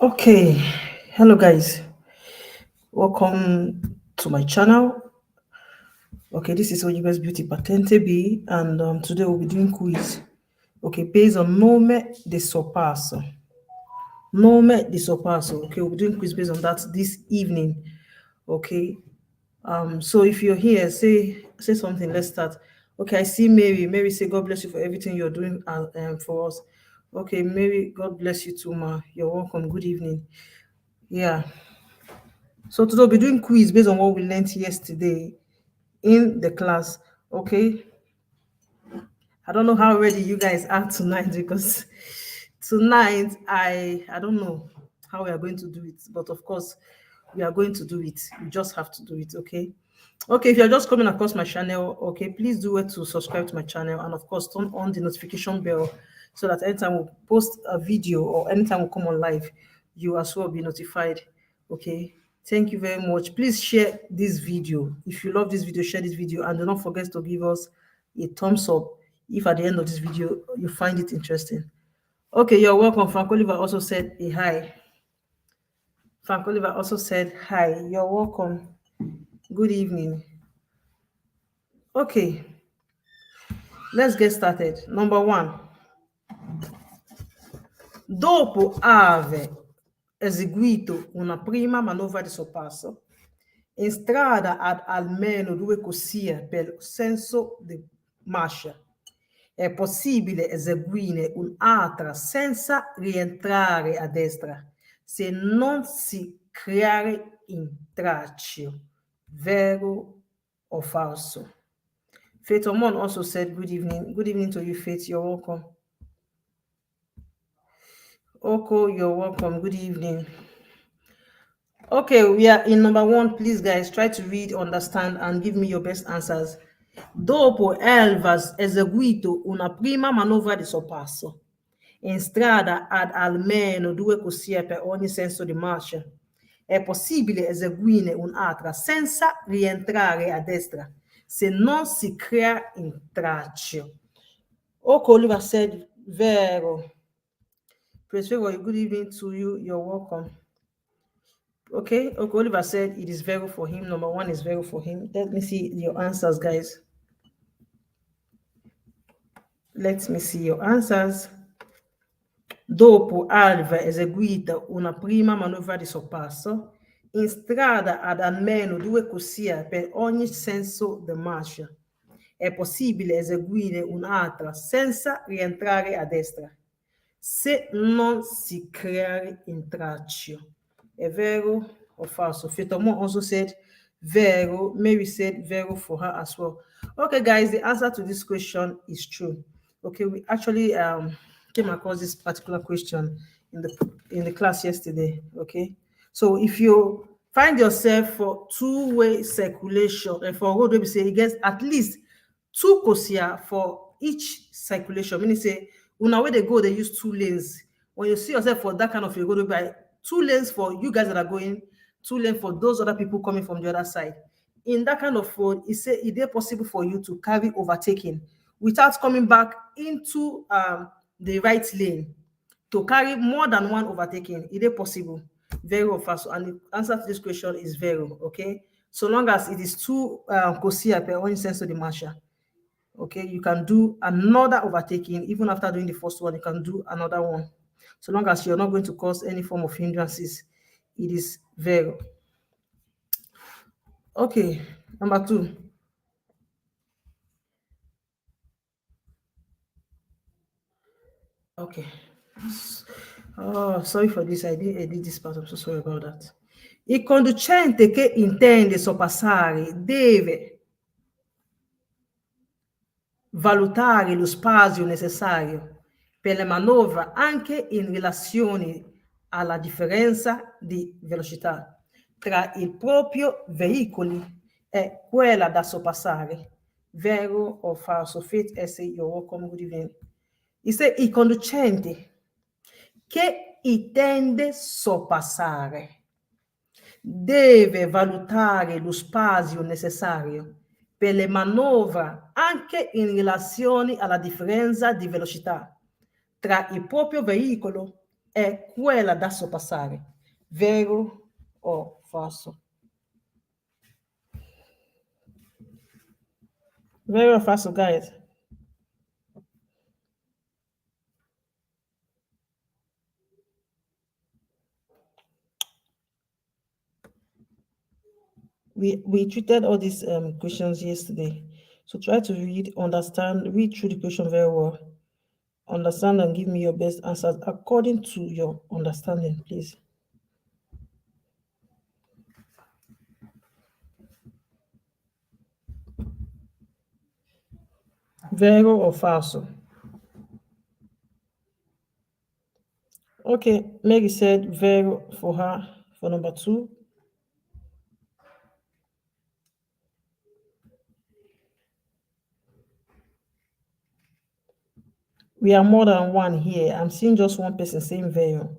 Okay, hello guys, welcome to my channel. Okay, this is Ojibe's Beauty Patente B, and today we'll be doing quiz. Okay, based on norme de sorpasso. Norme de sorpasso. Okay, we'll be doing quiz based on that this evening. Okay, so if you're here, say something. Let's start. Okay, I see Mary. Mary say God bless you for everything you're doing for us. Okay, Mary, God bless you too, ma. You're welcome. Good evening. Yeah. So today we'll be doing quiz based on what we learned yesterday in the class. Okay. I don't know how ready you guys are tonight because tonight I don't know how we are going to do it, but of course we are going to do it. We just have to do it. Okay. Okay, if you're just coming across my channel, okay, please do it to subscribe to my channel and of course turn on the notification bell so that anytime we post a video or anytime we come on live, you as well be notified. Okay, thank you very much. Please share this video. If you love this video, share this video and do not forget to give us a thumbs up if at the end of this video you find it interesting. Okay, you're welcome. Frank Oliver also said a hi. Frank Oliver also said hi. You're welcome. Good evening. Okay, let's get started. Number one. Dopo aver eseguito una prima manovra di sorpasso, in strada ad almeno 2 corsie per senso di marcia, è possibile eseguire un'altra senza rientrare a destra se non si creare intralcio, vero o falso? Faith Omon also said, good evening. Good evening to you, Faith. You're welcome. Oko, you're welcome. Good evening. Okay, we are in number one. Please, guys, try to read, understand, and give me your best answers. Dopo Elvas eseguito una prima manovra di sorpasso, in strada ad almeno 2 corsie per ogni senso di marcia, è possibile eseguire un'altra senza rientrare a destra, se non si crea intralcio. Oko Oliver said, vero. Praise favor, good evening to you. You're welcome. Okay, Oliver said it is very for him. Number one is very for him. Let me see your answers, guys. Let me see your answers. Dopo Alva eseguita una prima manovra di sorpasso, in strada ad almeno 2 corsie per ogni senso di marcia, è possibile eseguire un'altra senza rientrare a destra, se non si crea intralcio. È vero or false? So Fetomo also said vero. Mary said vero for her as well. Okay, guys, the answer to this question is true. Okay, we actually came across this particular question in the class yesterday. Okay, so if you find yourself for two-way circulation and for road, we say it gets at least 2 corsia for each circulation. Meaning say una where they go, they use 2 lanes. When you see yourself for that kind of a road, by 2 lanes for you guys that are going, 2 lanes for those other people coming from the other side. In that kind of road, it is possible for you to carry overtaking without coming back into the right lane to carry more than one overtaking. Is it possible? Very or false? And the answer to this question is very. Okay, so long as it is 2 corsia per one senso di marcia. Okay, you can do another overtaking even after doing the first one. You can do another one, so long as you're not going to cause any form of hindrances. It is very. Okay, number 2. Okay. Oh, sorry for this. I did this part. I'm so sorry about that. Il conducente che intende sorpassare deve valutare lo spazio necessario per la manovra anche in relazione alla differenza di velocità tra il proprio veicolo e quella da sorpassare. Vero o falso? Faith essay, you're welcome. Good evening. He said, il conducente che intende sorpassare deve valutare lo spazio necessario per le manovre anche in relazione alla differenza di velocità tra il proprio veicolo è quella da sorpassare. Vero o falso? Vero o falso, guys? We treated all these questions yesterday. So try to read, understand, read through the question very well. Understand and give me your best answers according to your understanding, please. Vero or falso? Okay, Mary said vero for her for number 2. We are more than one here. I'm seeing just one person saying vero.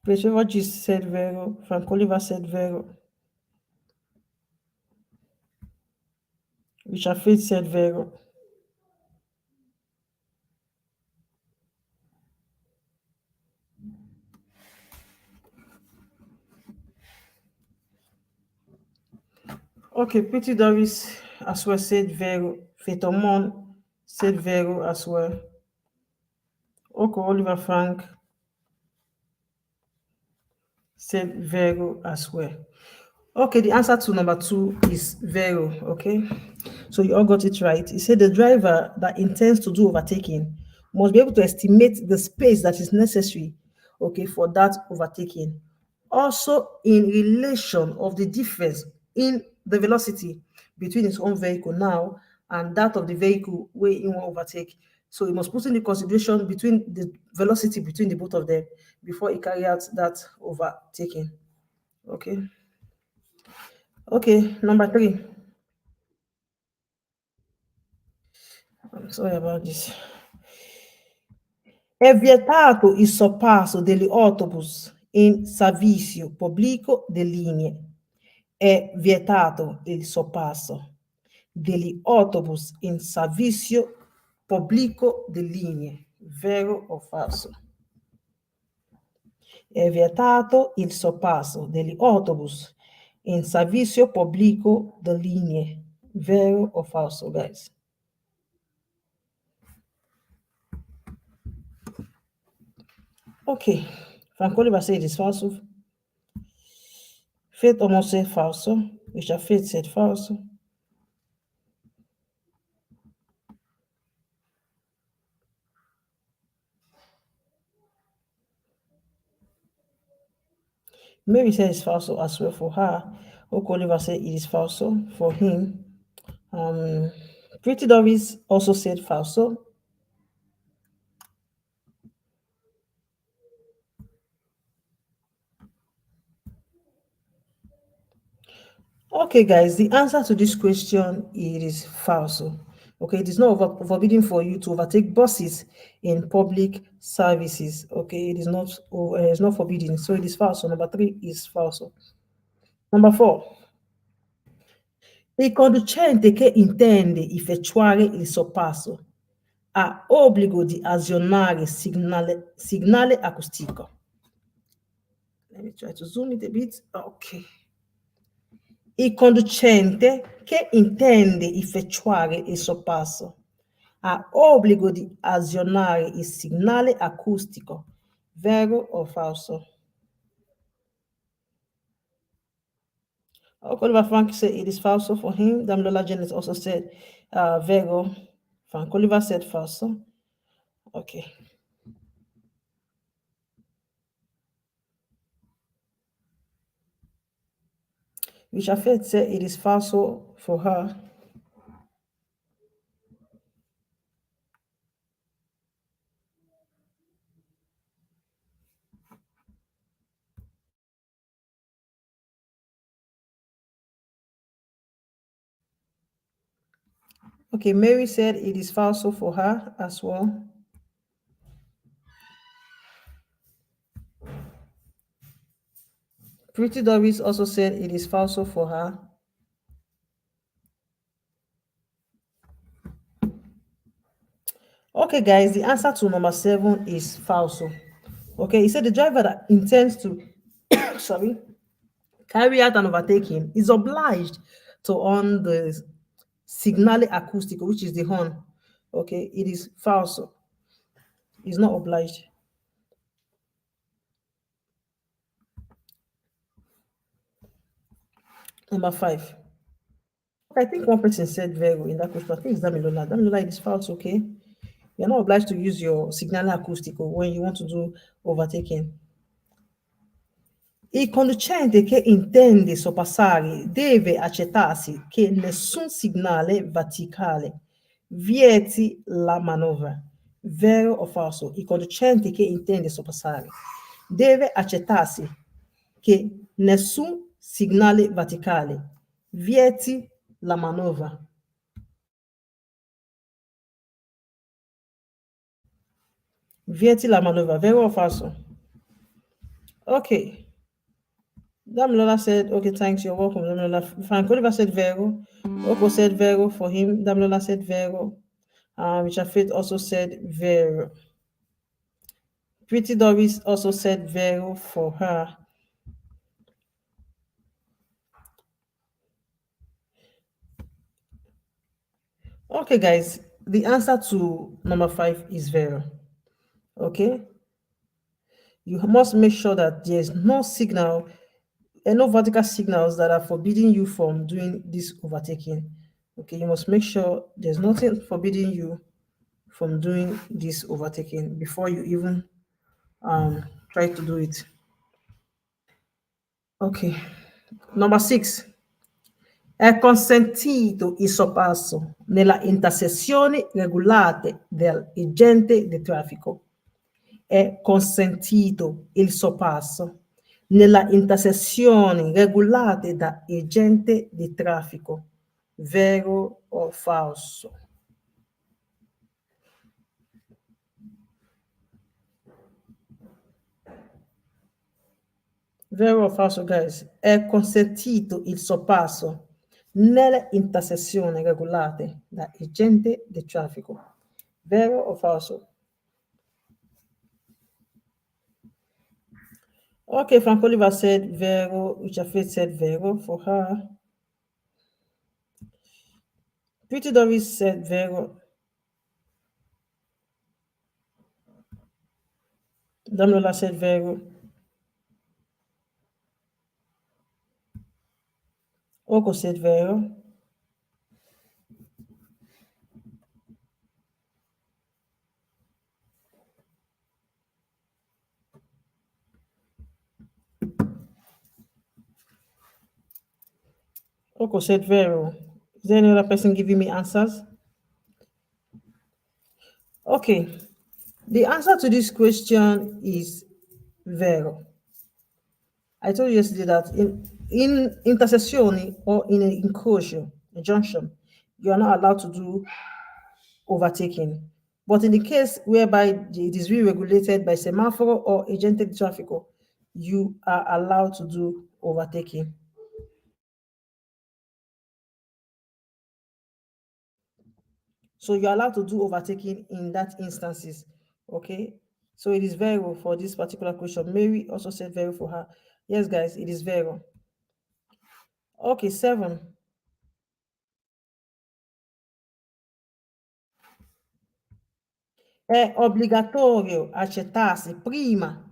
Petrova just said vero. Frank Oliver said vero. Richard Faith said vero. Okay, Pretty Doris as well said vero. Fetomon said vero as well. Oko Oliver Frank said vero as well. Okay, the answer to number 2 is vero. Okay, so you all got it right. It said the driver that intends to do overtaking must be able to estimate the space that is necessary, okay, for that overtaking. Also, in relation of the difference in the velocity between his own vehicle now and that of the vehicle where he will overtake. So he must put in the consideration between the velocity between the both of them before he carry out that overtaking. Okay. Okay, number 3. I'm sorry about this. È vietato il sorpasso degli autobus in servizio pubblico di linee. È vietato il sorpasso degli autobus in servizio pubblico di linee. Vero o falso? È vietato il sorpasso degli autobus in servizio pubblico di linee. Vero o falso, guys? Okay, Frank Oliver said it is falso. Faith almost said falso. Richard Faith said falso. Mary said it's falso as well for her. Oak Oliver said it is falso for him. Pretty Doris also said falso. Okay, guys, the answer to this question it is falso. Okay, it is not forbidden for you to overtake buses in public services. Okay, it is not it's not forbidden, so it is falso. Number 3 is falso. Number 4. Il conducente che intende effettuare il sorpasso ha obbligo di azionare segnale acustico. Let me try to zoom it a bit. Ok. Il conducente che intende effettuare il sorpasso ha obbligo di azionare il segnale acustico. Vero o falso? Oliver Frank said it is falso for him. Damilola Jennings also said vero. Frank Oliver said falso. Okay. Richard Faith said it is falso for her. Okay, Mary said it is falso for her as well. Pretty Doris also said it is falso for her. Okay, guys, the answer to number 7 is falso. Okay, he said the driver that intends to, sorry, carry out an overtaking is obliged to on the signale acoustico, which is the horn. Okay, it is falso. He's not obliged. Number 5. I think one person said vero in that question. I think it's Damilola. Damilola, it is false, okay? You're not obliged to use your signale acoustico when you want to do overtaking. Il conducente che intende sorpassare deve accertarsi che nessun segnale verticale vieti la manovra. Vero o falso? Il conducente che intende sorpassare deve accertarsi che nessun segnale verticale vieti la manovra. Vieti la manovra. Vero o falso? Okay. Damilola said, okay, thanks, you're welcome. Damilola. Frank Oliver said vero. Oko said vero for him. Damilola said vero. Richard Faith also said vero. Pretty Doris also said vero for her. Okay, guys, the answer to number 5 is vero. Okay? You must make sure that there's no signal and no vertical signals that are forbidding you from doing this overtaking. Okay, you must make sure there's nothing forbidding you from doing this overtaking before you even try to do it. Okay, number 6. È consentito il sorpasso nella intersezioni regolate dall'agente di traffico. È consentito il sorpasso nella intersezioni regolate da agente di traffico. Vero o falso? Vero o falso, guys? È consentito il sorpasso nelle intersezioni regolate da agente di traffico. Vero o falso? Okay, Frank Oliver said vero, Richard Faith said vero for her. Pretty Doris said vero. Damilola said vero. Oko said vero. Oko said vero. Is there any other person giving me answers? Okay, the answer to this question is vero. I told you yesterday that in intersezioni or in an incrocio, a junction, you are not allowed to do overtaking. But in the case whereby it is re-regulated by semaphore or agentic traffic, you are allowed to do overtaking. So you're allowed to do overtaking in that instances. Okay. So it is vero for this particular question. Mary also said vero for her. Yes, guys, it is vero. Okay, 7. È obbligatorio accertarsi prima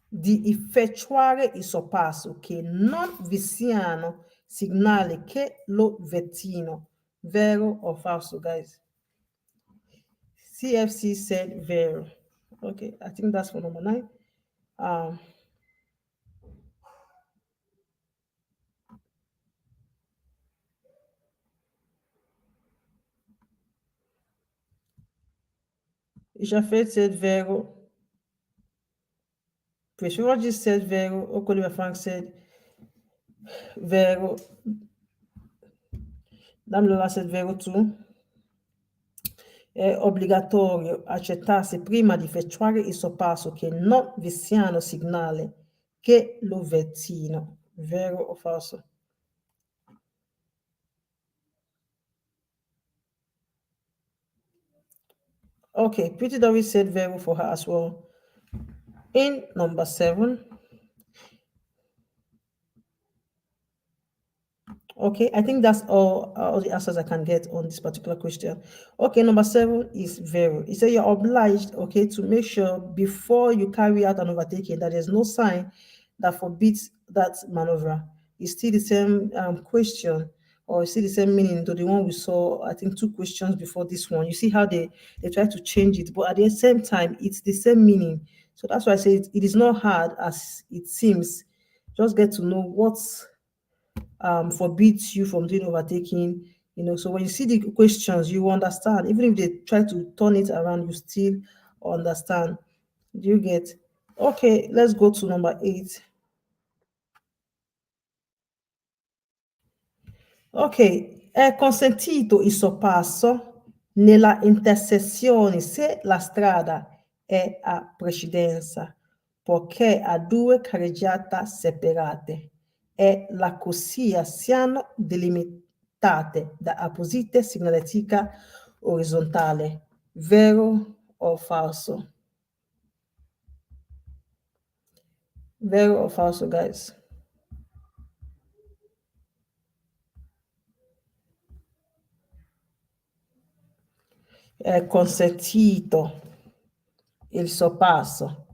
di effettuare il sorpasso che non vi siano segnali che lo vettino. Vero or falso, guys? CFC said vero. Okay, I think that's for number 9. Ishafet said vero. Precious said vero. Okoliver Frank said vero. Damilola said vero too. È obbligatorio accertarsi prima di effettuare il sorpasso che non vi siano segnali che lo vettino. Vero o falso? Okay, Pretty Doris said vero for her as well. In number 7, okay, I think that's all the answers I can get on this particular question. Okay, number 7 is vero. It says you're obliged, okay, to make sure before you carry out an overtaking that there's no sign that forbids that maneuver. It's still the same question, or it's still the same meaning to the one we saw, I think, 2 questions before this one. You see how they try to change it, but at the same time, it's the same meaning. So that's why I say it is not hard as it seems. Just get to know what's forbids you from doing overtaking. So when you see the questions, you understand. Even if they try to turn it around, you still understand. Do you get? Okay, let's go to number 8. Ok, è consentito il sorpasso nella intersezione se la strada è a precedenza, poiché ha due carreggiate separate e la corsia siano delimitate da apposite segnaletica orizzontale. Vero o falso? Vero o falso, guys? È consentito il sorpasso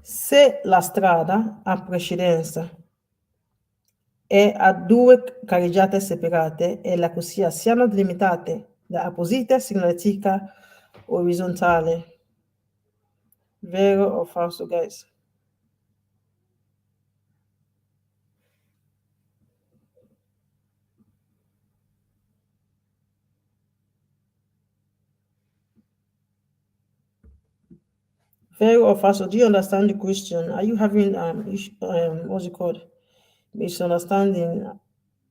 se la strada ha precedenza e ha due carreggiate separate e la corsia siano delimitate da apposita segnaletica orizzontale. Vero o falso, guys? Vero or false? Do you understand the question? Are you having what's it called? Misunderstanding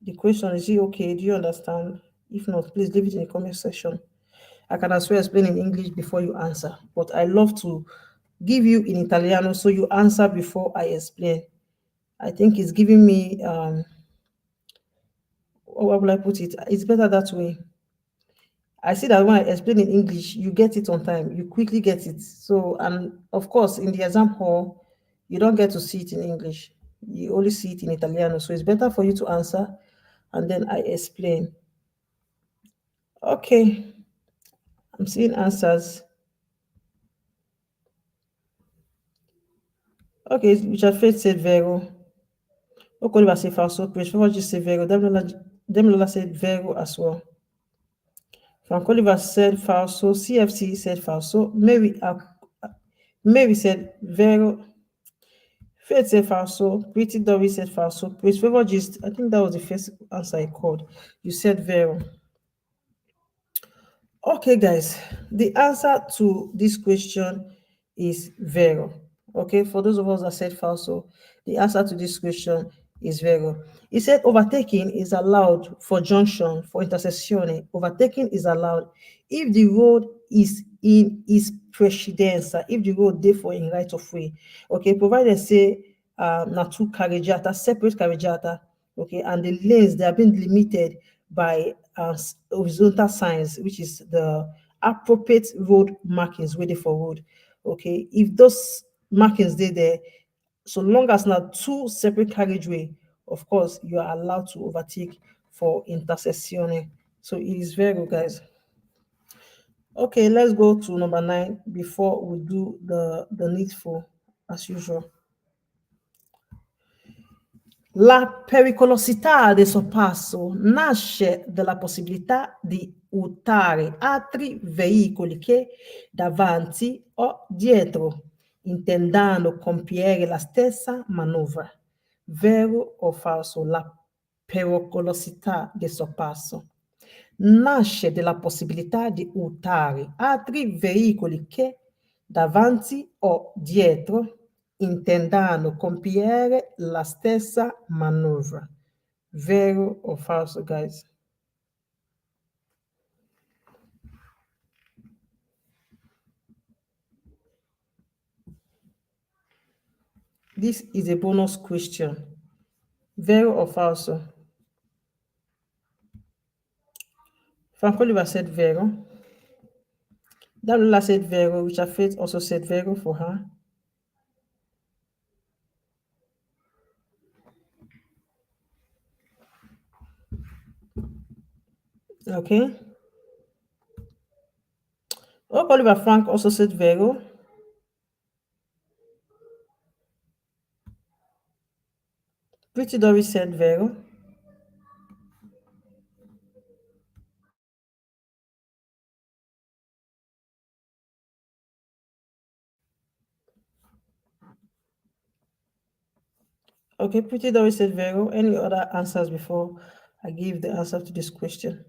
the question. Is it okay? Do you understand? If not, please leave it in the comment section. I can as well explain in English before you answer, but I love to give you in Italiano so you answer before I explain. I think it's giving me how will I put it? It's better that way. I see that when I explain in English, you get it on time. You quickly get it. So, and of course, in the exam hall, you don't get to see it in English. You only see it in Italiano. So it's better for you to answer, and then I explain. Okay, I'm seeing answers. Okay, Richard Faith said vero. Okoliva said falso. Prince Favor just said vero. Demilola said vero as well. Frank Oliver said falso. CFC said falso. Mary said vero. Faith said falso. Pretty Dory said falso. Prince Favor just, I think that was the first answer I called. You said vero. Okay, guys, the answer to this question is vero. Okay, for those of us that said falso, the answer to this question is vero. It said overtaking is allowed for junction, for intersection. Overtaking is allowed if the road is in its precedenza, if the road therefore in right of way. Okay, provided say na two carreggiata, separate carreggiata, okay, and the lanes they are being limited by horizontal signs, which is the appropriate road markings waiting for road. Okay, if those markings there, so long as not two separate carriageway, of course you are allowed to overtake for intersection. So it is very good, guys. Okay, let's go to number 9 before we do the needful as usual. La pericolosità del sorpasso nasce dalla possibilità di urtare altri veicoli che davanti o dietro, intendendo compiere la stessa manovra. Vero o falso? La pericolosità del sorpasso nasce dalla possibilità di urtare altri veicoli che davanti o dietro, intendendo compiere la stessa manovra. Vero o falso, guys? This is a bonus question. Vero or falso? Frank Oliver said Vero. Dalula said Vero. Richard Faith also said Vero for her. Okay. Oliver Frank also said Vero. Pretty Doris said Vero. Okay, Pretty Doris said Vero. Any other answers before I give the answer to this question?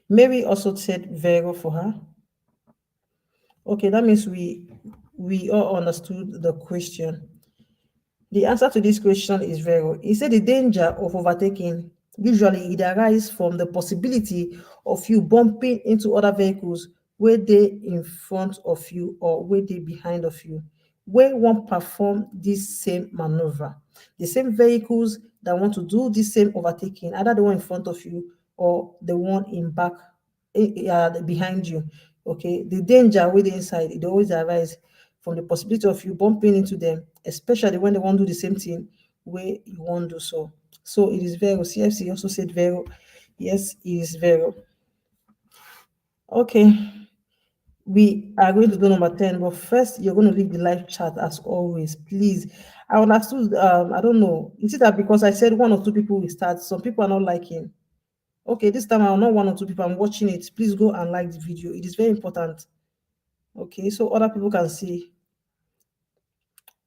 Mary also said Vero for her. Okay, that means we all understood the question. The answer to this question is Vero. He said the danger of overtaking usually it arises from the possibility of you bumping into other vehicles where they in front of you or where they behind of you, where one perform this same maneuver. The same vehicles that want to do the same overtaking, either the one in front of you or the one in back behind you. Okay, the danger with the inside it always arises from the possibility of you bumping into them, especially when they want to do the same thing where you want to do so. So it is Vero. CFC also said Vero. Yes, it is Vero. Okay, we are going to do number 10, but first you're going to leave the live chat as always, please. I understood, I don't know, is it that because I said one or two people will start, some people are not liking? Okay, this time I'm not one or two people, I'm watching it. Please go and like the video. It is very important. Okay, so other people can see.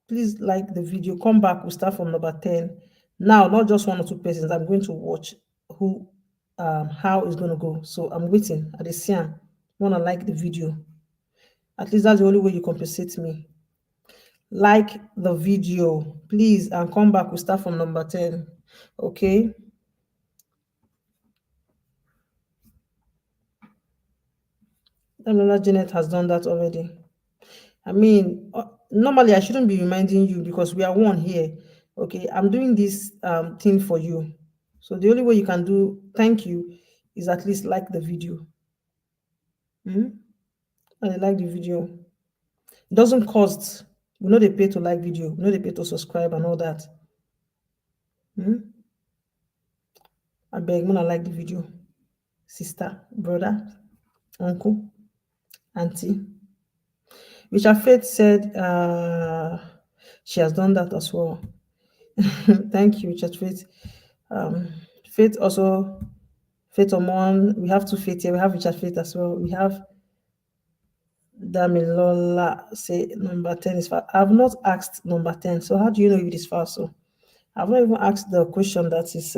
Please like the video. Come back. We'll start from number 10. Now, not just one or two persons. I'm going to watch who, how it's going to go. So I'm waiting. At the same, want to like the video. At least that's the only way you compensate me. Like the video, please, and come back. We'll start from number 10. Okay. Damilola Janet has done that already. I mean, normally I shouldn't be reminding you because we are one here. Okay, I'm doing this thing for you. So the only way you can do thank you is at least like the video. I like the video. It doesn't cost. We know they pay to like video. We know they pay to subscribe and all that. I beg, when I like the video. Sister, brother, uncle, auntie. Richard Faith said she has done that as well. Thank you, Richard Faith. Faith also, Faith Omon, we have two Faith here. We have Richard Faith as well. We have Damilola say number 10 is false. I've not asked number 10. So how do you know if it is false? So I've not even asked the question that is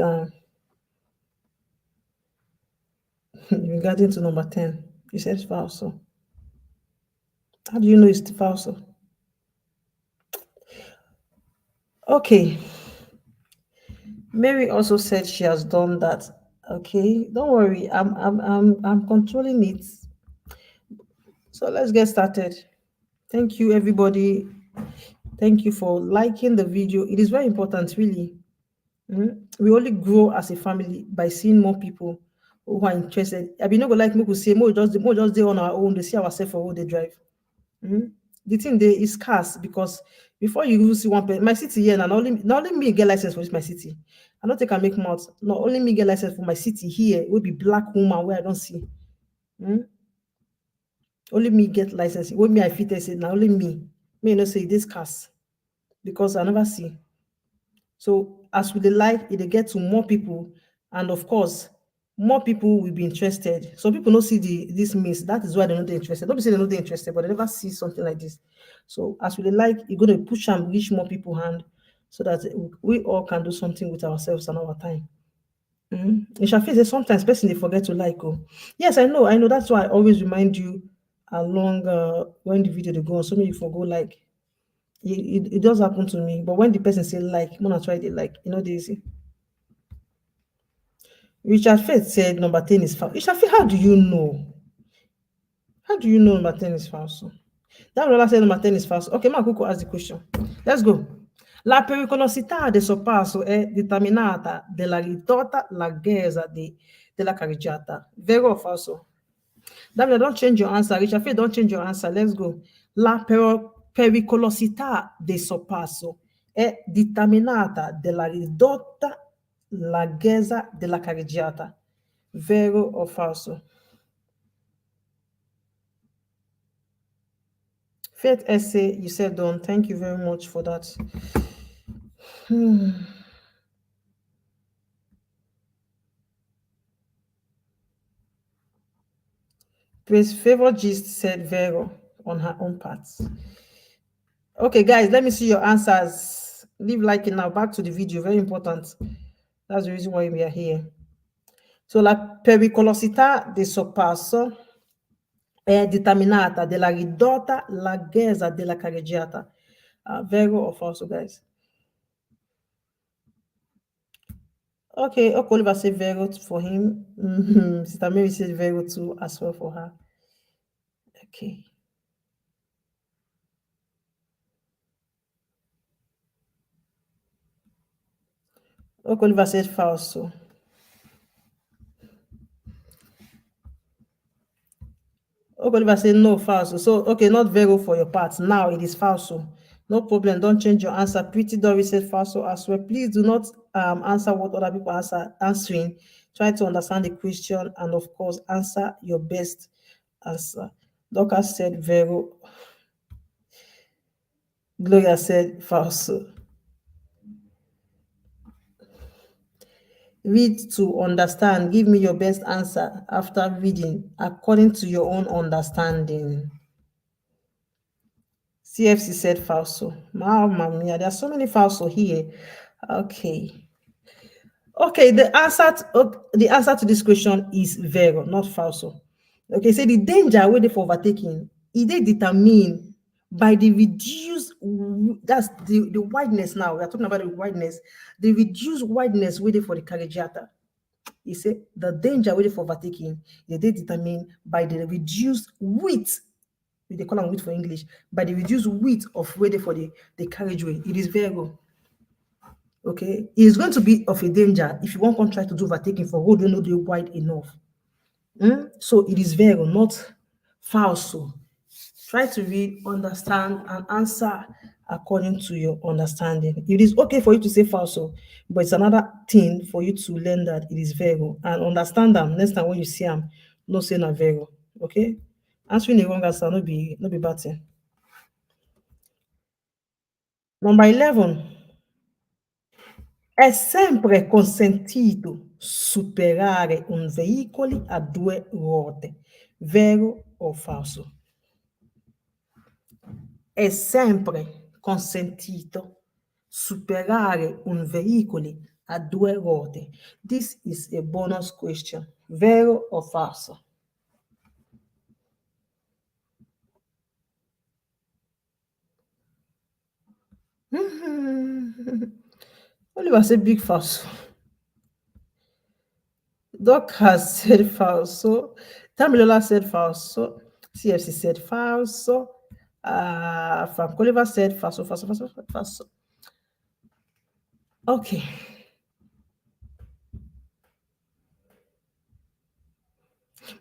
regarding to number 10. You said it's false. So how do you know it's false? So okay. Mary also said she has done that. Okay, don't worry. I'm controlling it. So let's get started. Thank you, everybody. Thank you for liking the video. It is very important, really. We only grow as a family by seeing more people who are interested. I mean, not like me could say more just day on our own. They see ourselves for what they drive. The thing there is scarce because before you even see one person, my city here, and not only me get license for this my city. I don't think I make mouth. Not only me get license for my city here, will be black woman where I don't see. Only me get license. When me I fit say now only me. Me no say this cars because I never see. So as we like it, they get to more people, and of course, more people will be interested. Some people don't see this means that is why they're not interested. Don't be saying they're not interested, but they never see something like this. So as we like, you're going to push and reach more people hand so that we all can do something with ourselves and our time. In Shafi, sometimes person they forget to like. Oh, yes, I know. That's why I always remind you along when the video they go on. So many you forgo like. It does happen to me, but when the person say like, I'm gonna try it like, they easy. Richard Faith said number 10 is false. Richard Faith, how do you know? How do you know number 10 is false? That Lola said number 10 is falso. Ok, ma Cuco ask the question. Let's go. La pericolosità del sorpasso è determinata dalla ridotta larghezza della carreggiata. Vero o falso? Davide, don't change your answer. Richard Faye, don't change your answer. Let's go. La pericolosità del sorpasso è determinata dalla ridotta larghezza della carreggiata. Vero o falso? Faith essay, you said done. Thank you very much for that. Praise Favor Gist said Vero on her own part. Okay, guys, let me see your answers. Leave liking now. Back to the video. Very important. That's the reason why we are here. So, la pericolosità del sorpasso è determinata dalla ridotta larghezza della carreggiata. Vero or false, guys? Okay, Oliver said Vero for him. Sister Mary said Vero too as well for her. Okay. Oliver said falso. Oliver said no, falso. So, okay, not Vero for your part. Now it is falso. No problem. Don't change your answer. Pretty Doris said falso as well. Please do not answer what other people are answering. Try to understand the question and, of course, answer your best answer. Dorcas said Vero. Gloria said falso. Read to understand. Give me your best answer after reading according to your own understanding. CFC said falso. Mamma mia, there are so many falso here. Okay. Okay, the answer to this question is Vero, not falso. Okay, so the danger waiting for overtaking, it they determine by the reduced, that's the wideness now. We are talking about the wideness, the reduced wideness waiting for the carreggiata. He said the danger waiting for overtaking, they determine by the reduced width, they call them width for English, by the reduced width of waiting for the carriageway. It is Vero. Okay, it is going to be of a danger if you want to try to do overtaking for road don't know wide enough. So it is Vero, not falso. Try to read, understand, and answer according to your understanding. It is okay for you to say falso, but it's another thing for you to learn that it is Vero and understand them next time when you see them. No say na Vero. Okay, answering the wrong answer no be bad thing. Number 11. È sempre consentito superare un veicolo a due ruote, vero o falso? È sempre consentito superare un veicolo a due ruote. This is a bonus question. Vero o falso? Oliver said big falso. Doc has said falso. Tamilola said falso. CFC said falso. Frank Oliver said falso, falso, falso, falso. Okay.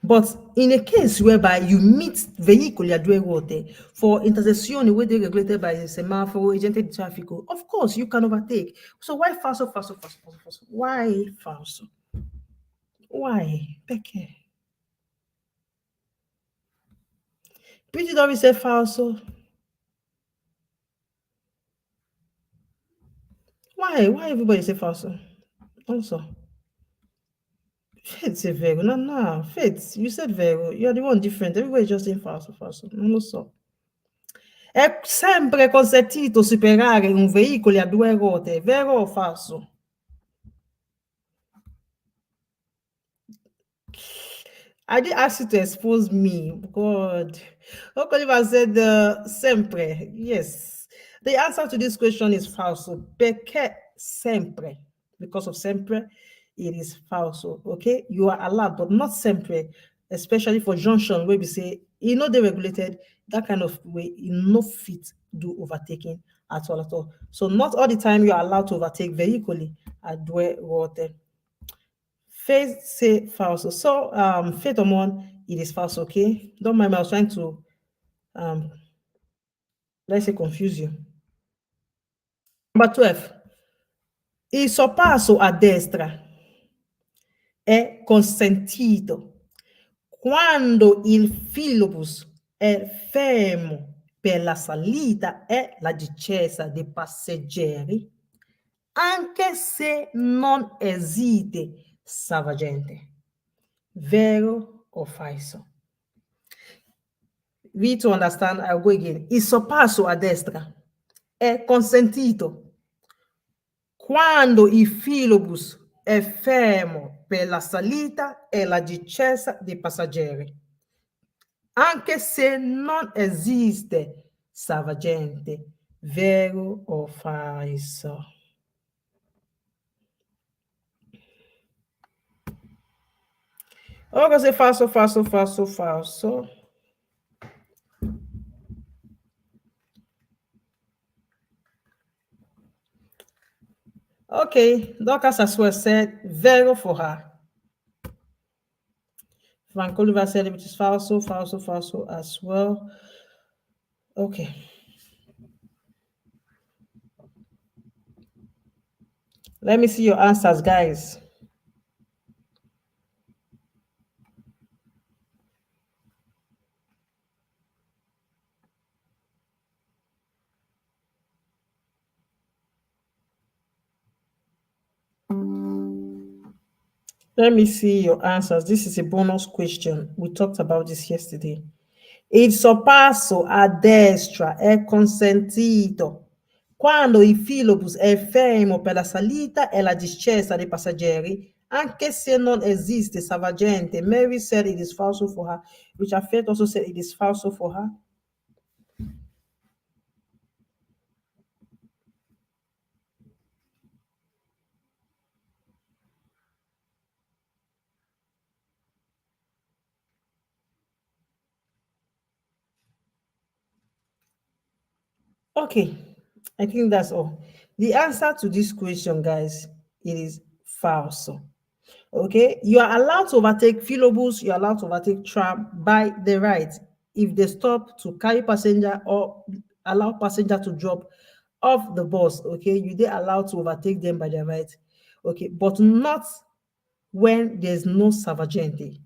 But in a case whereby you meet vehicle a due ruote for intersezioni where they regulated by a semaphore, agented traffic, of course you can overtake. So why falso, falso, falso, falso, falso? Why falso? Why? Perché? Pretty Dory said falso. Why? Why everybody say falso? Also. Faith say Vero. No. Faith, you said Vero. You're the one different. Everybody just saying falso, falso. Non so. È sempre consentito superare un veicolo a due ruote, vero o falso? I did ask you to expose me. God. Oliver said sempre. Yes. The answer to this question is falso. Perché sempre? Because of sempre, it is falso. Okay? You are allowed, but not sempre, especially for junction where we say e no dey regulated, that kind of way, e no fit do overtaking at all at all. So not all the time you are allowed to overtake vehicle at due water. Faith say false. So Faith Omon, it is false, okay? Don't mind me, I was trying to um let's say confuse you. Number 12. Il sorpasso a destra è consentito quando il filobus è fermo per la salita e la discesa dei passeggeri, anche se non esiste salvagente. Vero o falso? We to understand, I'll go again. Il sorpasso a destra è consentito quando il filobus è fermo per la salita e la discesa dei passeggeri, anche se non esiste salvagente. Vero o falso? Ora se falso, falso, falso, falso. Okay, Dorcas as well said vero for her. Frank Oliver said it is falso, falso, falso as well. Okay. Let me see your answers, guys. Let me see your answers. This is a bonus question. We talked about this yesterday. Il sorpasso a destra è consentito quando il filobus è fermo per la salita e la discesa dei passeggeri, anche se non esiste salvagente. Mary said it is falso for her. Richard Faith also said it is falso for her. Okay, I think that's all. The answer to this question, guys, it is false. Okay, you are allowed to overtake filobus, you are allowed to overtake tram by the right if they stop to carry passenger or allow passenger to drop off the bus. Okay, you they allowed to overtake them by the right. Okay, but not when there's no salvagente.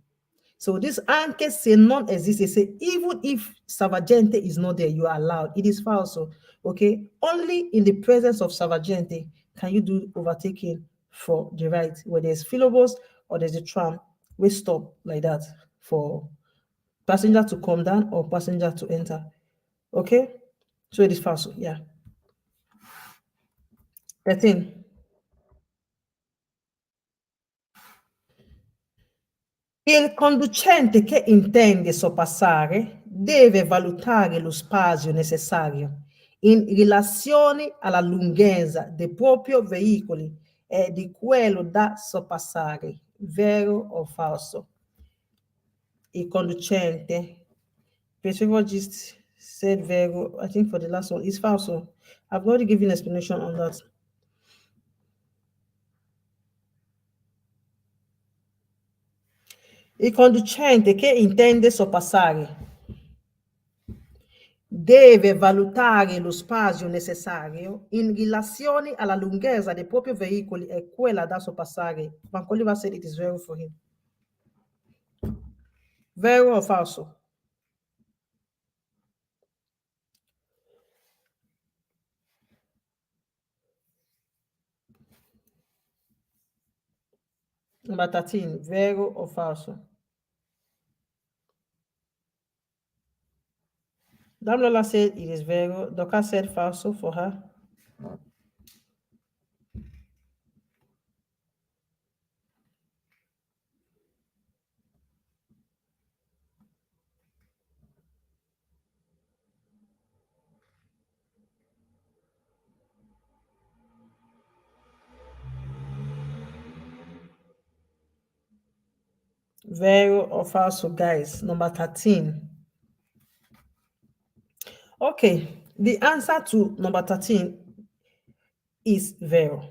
So this anche se non esiste, say even if salvagente is not there, you are allowed. It is false. Okay, only in the presence of salvagente can you do overtaking for the right, where there's filobus or there's a tram, we stop like that for passenger to come down or passenger to enter. Okay, so it is false. Yeah. 13. Il conducente che intende sorpassare deve valutare lo spazio necessario in relazione alla lunghezza dei propri veicoli e di quello da sorpassare. Vero o falso? Il conducente. Percival just said vero. I think for the last one, it's falso. I've already given an explanation on that. Il conducente che intende sorpassare deve valutare lo spazio necessario in relazione alla lunghezza dei propri veicoli e quella da sorpassare. Mancoliva said it is vero for him. Vero o falso? Number 13, vero o falso? Damlola said it is vero. Doka said falso for her. Vero or falso, guys? Number 13. Okay, the answer to number 13 is zero.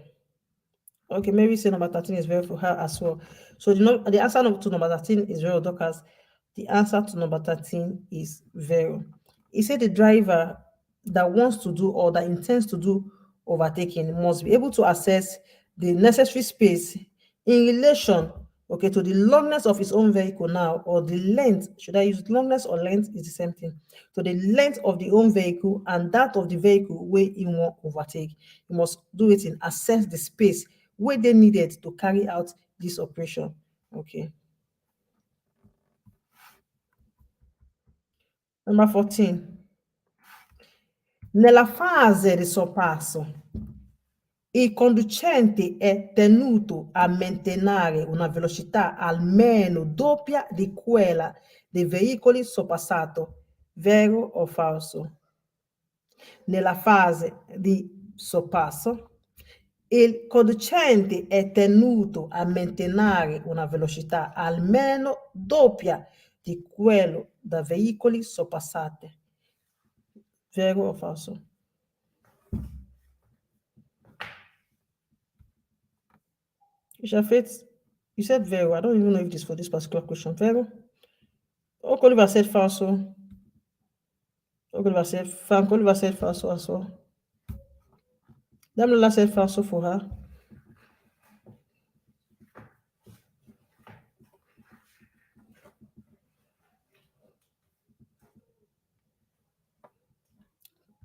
Okay, maybe say number 13 is zero for her as well. So the answer to number 13 is zero, Dorcas. The answer to number 13 is zero. He said the driver that wants to do or that intends to do overtaking must be able to access the necessary space in relation, okay, to the longness of his own vehicle now, or the length. Should I use longness or length? Is the same thing. So the length of the own vehicle and that of the vehicle where he want overtake. You must do it in access the space where they needed to carry out this operation. Okay. Number 14. Nella fase di sorpasso, il conducente è tenuto a mantenere una velocità almeno doppia di quella dei veicoli sorpassato. Vero o falso? Nella fase di sorpasso, il conducente è tenuto a mantenere una velocità almeno doppia di quello da veicoli sorpassati. Vero o falso? Jafet, you said vero. I don't even know if this for this particular question. Vero? Okoliva said falso. Frank Oliver said falso as well. Damla said falso for her.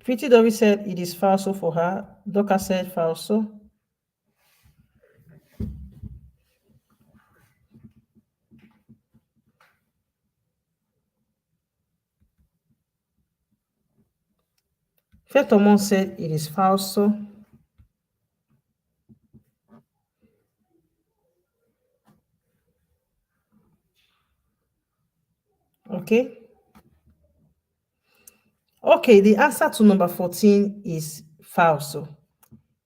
Pretty Dory said it is falso for her. Doka said falso. Fetomon said it is falso. Okay. Okay, the answer to number 14 is falso.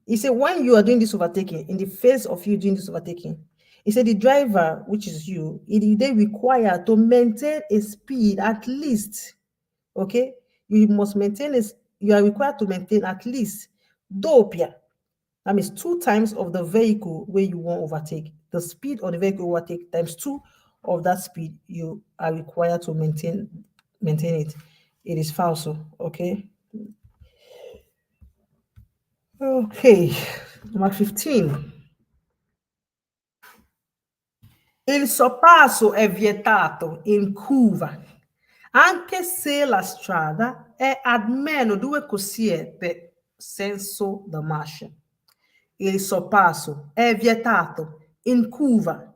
He said, when you are doing this overtaking, in the face of you doing this overtaking, he said the driver, which is you, they require to maintain a speed at least, okay? You must maintain you are required to maintain at least doppia. That means 2 times of the vehicle where you want overtake. The speed of the vehicle overtake times 2 of that speed you are required to maintain it. It is falso, okay? Okay, number 15. Il sorpasso è vietato in curva, anche se la strada è almeno 2 corsie per senso da marcia. Il sorpasso è vietato in curva,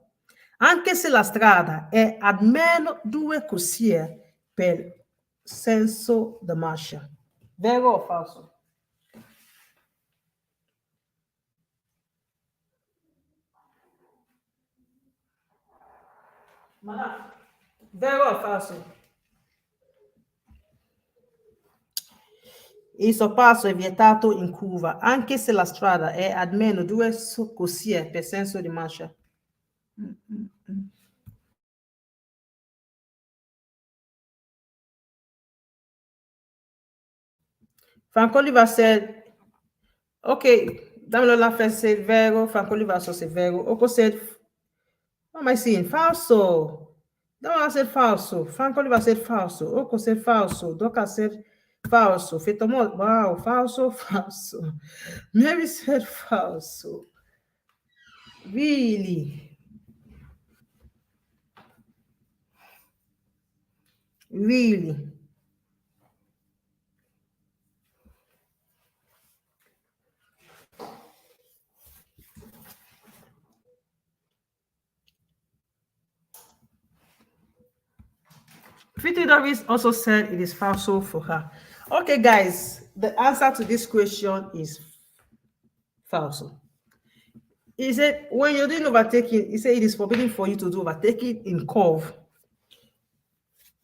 anche se la strada è almeno 2 corsie per senso da marcia. Vero o falso? Madame, vero o falso? Il sorpasso è vietato in curva, anche se la strada è almeno 2 corsie per senso di marcia. Franco Oliver said, okay, Damilola first said vero, Franco Oliver also said vero. Oko said, what am I seeing? Falso. Damilola said falso. Franco Oliver said falso. Oko said falso. Doka said falso. Fetomo, wow, falso, falso. Mary said falso. Really? Really? Pretty Doris also said it is falso for her. Okay, guys, the answer to this question is falso. He said, when you're doing overtaking, he said it is forbidden for you to do overtaking in curve.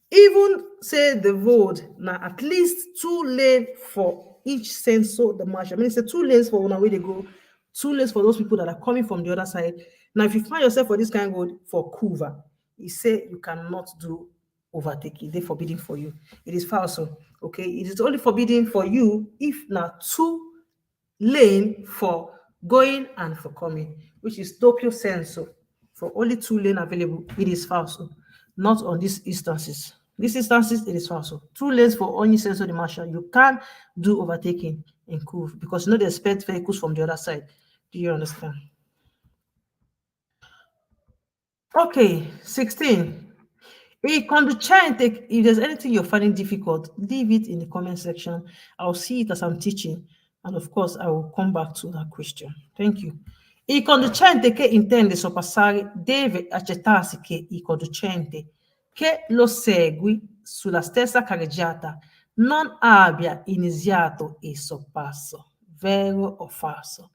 Even say the road now at least 2 lanes for each sensor the march. I mean, it's 2 lanes for one way they go, 2 lanes for those people that are coming from the other side. Now, if you find yourself for this kind of road for curva, he said you cannot do overtaking. They're forbidden for you. It is falso. Okay, it is only forbidden for you if now two lane for going and for coming, which is doppio senso. For only two lane available, it is falso. Not on these instances. These instances, it is falso. Two lanes for ogni senso di marcia. You can't do overtaking in curve because you know they expect vehicles from the other side. Do you understand? Okay, 16. If there's anything you're finding difficult, leave it in the comment section. I'll see it as I'm teaching. And of course, I will come back to that question. Thank you. Il conducente che intende sorpassare deve accettarsi che il conducente che lo segui sulla stessa carreggiata non abbia iniziato il sorpasso. Vero o falso?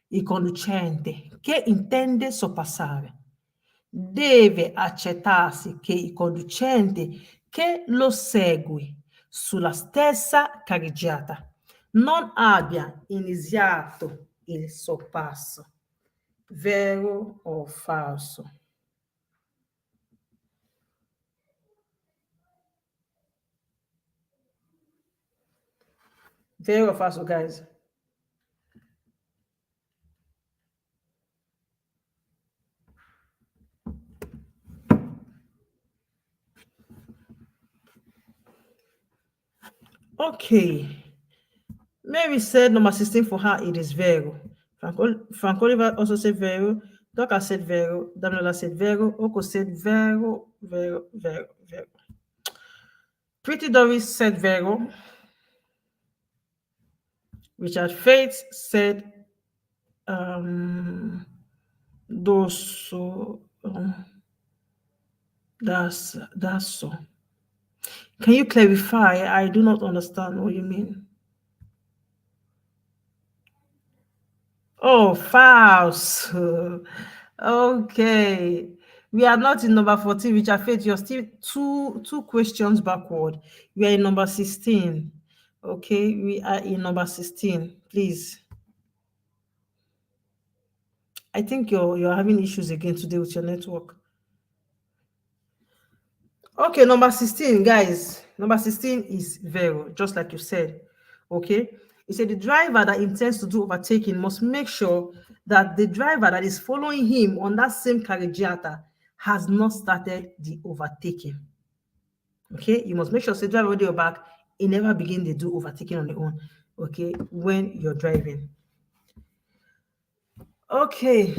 Il conducente che intende sorpassare deve accettarsi che il conducente che lo segue sulla stessa carreggiata non abbia iniziato il sorpasso. Vero o falso? Vero o falso, guys? Okay. Mary said number 16 for her, it is vero. Frank Oliver also said vero. Doka said vero. Damilola said vero. Oko said vero, vero, vero, vero. Pretty Doris said vero. Richard Faith said doso. That's so. Can you clarify? I do not understand what you mean. Oh, false. Okay. We are not in number 14, Richard Faith. You're still two questions backward. We are in number 16. Okay, we are in number 16. Please. I think you're having issues again today with your network. Okay, number 16, guys. Number 16 is vero, just like you said. Okay. It said the driver that intends to do overtaking must make sure that the driver that is following him on that same carreggiata has not started the overtaking. Okay, you must make sure, say, driver with your back, it never begin to do overtaking on their own. Okay, when you're driving. Okay,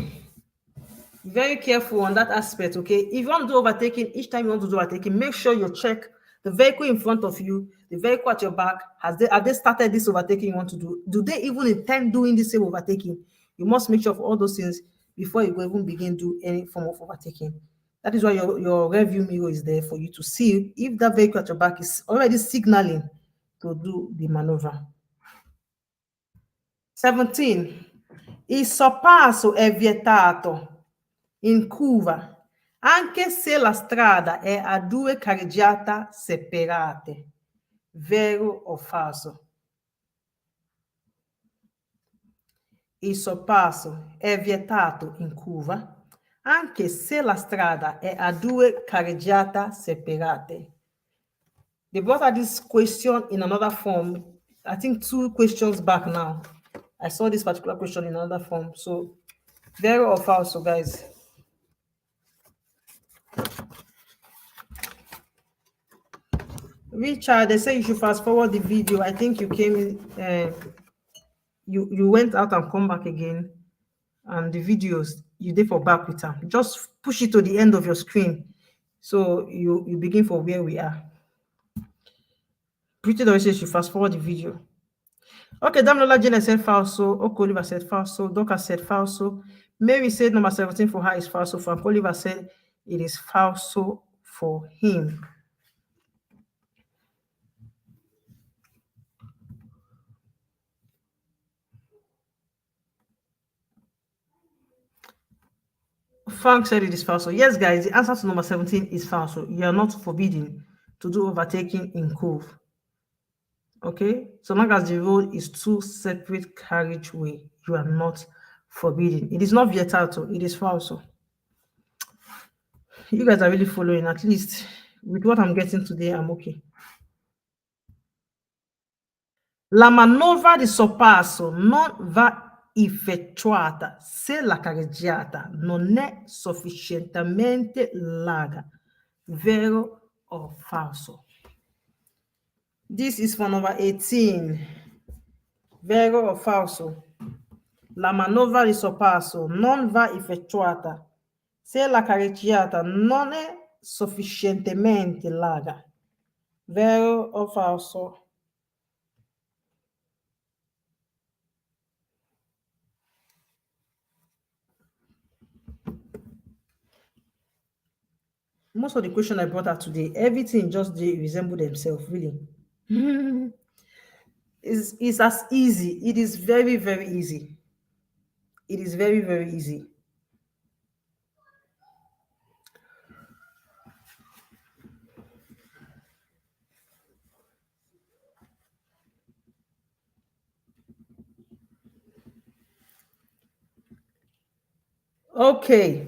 very careful on that aspect. Okay, if you want to do overtaking, each time you want to do overtaking, make sure you check the vehicle in front of you, the vehicle at your back. Have they started this overtaking you want to do? Do they even intend doing the same overtaking? You must make sure of all those things before you go even begin do any form of overtaking. That is why your rear view mirror is there for you to see if that vehicle at your back is already signaling to do the maneuver. 17. Il sorpasso è vietato in curva anche se la strada è a due carreggiate separate. Vero o falso? Il sorpasso è vietato in curva anche se la strada è a due carreggiate separate. They brought out this question in another form. I think 2 questions back now. I saw this particular question in another form. So, vero or falso, guys? Richard, they say you should fast forward the video. I think you came in, you went out and come back again. And the videos, you did for back with them. Just push it to the end of your screen. So you begin for where we are. Pretty Doris says you fast forward the video. Okay, Damilola Jane said falso. Oko Oliver said falso. Doka said falso. Mary said number 17 for her is falso. Frank Oliver said it is falso for him. Frank said it is falso. Yes, guys, the answer to number 17 is falso. You are not forbidden to do overtaking in curve. Okay, so long as the road is 2 separate carriageway, you are not forbidden. It is not vietato, it is falso. You guys are really following. At least with what I'm getting today, I'm okay. La manovra di sorpasso non va effettuata se la carreggiata non è sufficientemente larga. Vero o falso? This is for number 18. Vero o falso? La manovra di sorpasso non va effettuata se la carreggiata non è sufficientemente larga. Vero o falso? Most of the question I brought out today, everything just they resemble themselves, really. It's as easy. It is very, very easy. It is very, very easy. Okay.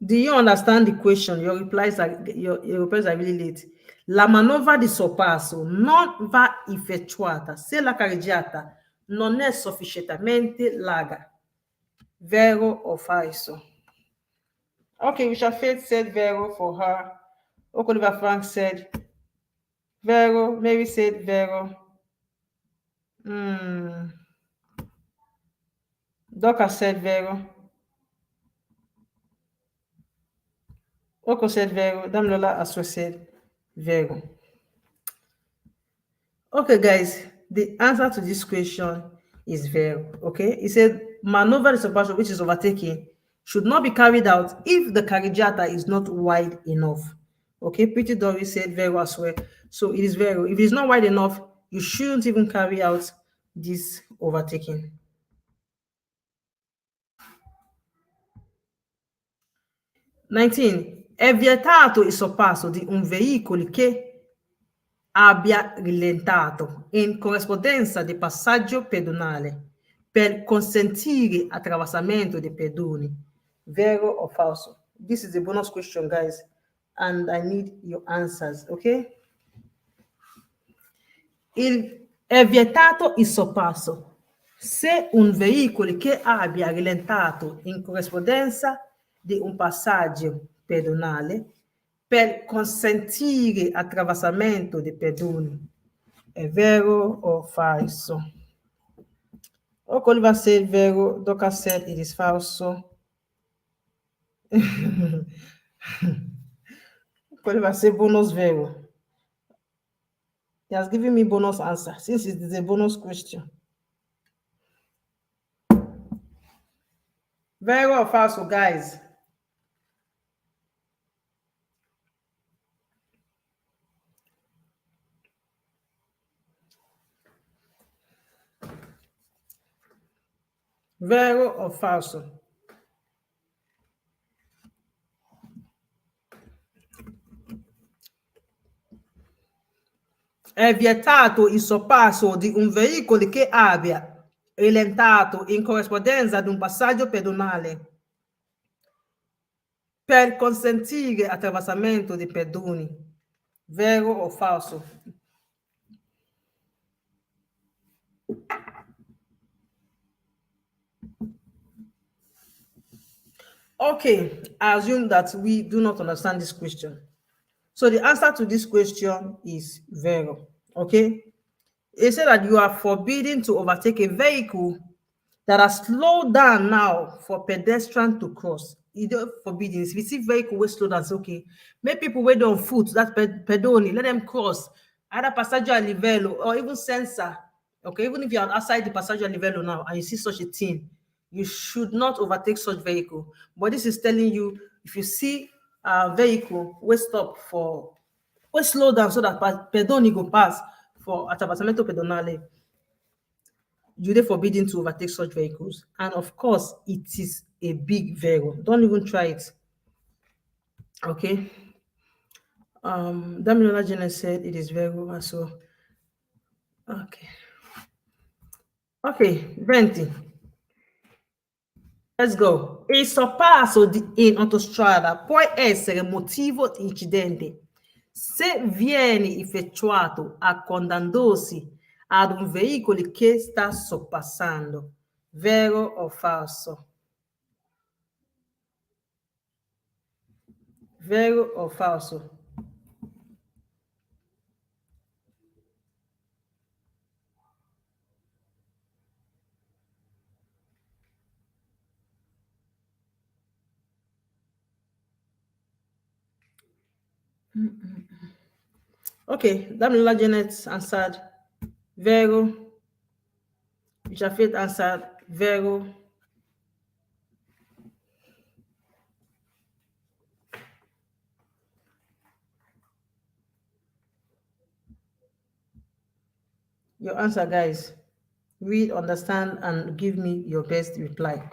Do you understand the question? Your replies are really late. La manovra di sorpasso non va effettuata se la carreggiata non è sufficientemente larga. Vero o falso? Okay, Richard Faith said vero for her. Oliver Frank said vero. Mary said vero. Doka said vero. Oko said vero. Damlola also said vero. Okay, guys, the answer to this question is vero. Okay, it said maneuver the sorpasso, which is overtaking, should not be carried out if the carreggiata is not wide enough. Okay, Pretty Doris said vero as well. So it is vero. If it's not wide enough, you shouldn't even carry out this overtaking. 19. È vietato il sorpasso di un veicolo che abbia rallentato in corrispondenza di passaggio pedonale per consentire attraversamento dei pedoni. Vero o falso? This is a bonus question, guys, and I need your answers, okay? È vietato il sorpasso se un veicolo che abbia rallentato in corrispondenza di un passaggio pedonale per consentire attraversamento dei pedoni. È vero o falso? Oliver said vero, Doka said it is falso. Oliver said bonus vero. He has given me bonus answer since it is a bonus question. Vero or falso, guys? Vero o falso? È vietato il sorpasso di un veicolo che abbia rallentato in corrispondenza di un passaggio pedonale per consentire attraversamento dei pedoni. Vero o falso? Okay, I assume that we do not understand this question. So the answer to this question is vero. Okay, it said that you are forbidden to overtake a vehicle that has slowed down now for pedestrian to cross. You don't forbidden. If you see vehicle wey slow down, say okay, make people wey dey on foot, that pedoni, let them cross, either passaggio a livello or even sensor. Okay, even if you are outside the passaggio a livello now and you see such a thing, you should not overtake such vehicle. But this is telling you, if you see a vehicle wey stop for, wey slow down so that pedoni go pass for attraversamento pedonale, you dey forbidden to overtake such vehicles. And of course, it is a big vero. Don't even try it. Okay. Damilola Jenna said it is vero. So okay. Okay, 20. Let's go. Il sorpasso in autostrada può essere motivo di incidente se viene effettuato accodandosi ad un veicolo che sta sorpassando. Vero o falso? Vero o falso? Okay, Damila Janet answered vero. Richard Faith answered vero. Your answer, guys. Read, understand, and give me your best reply.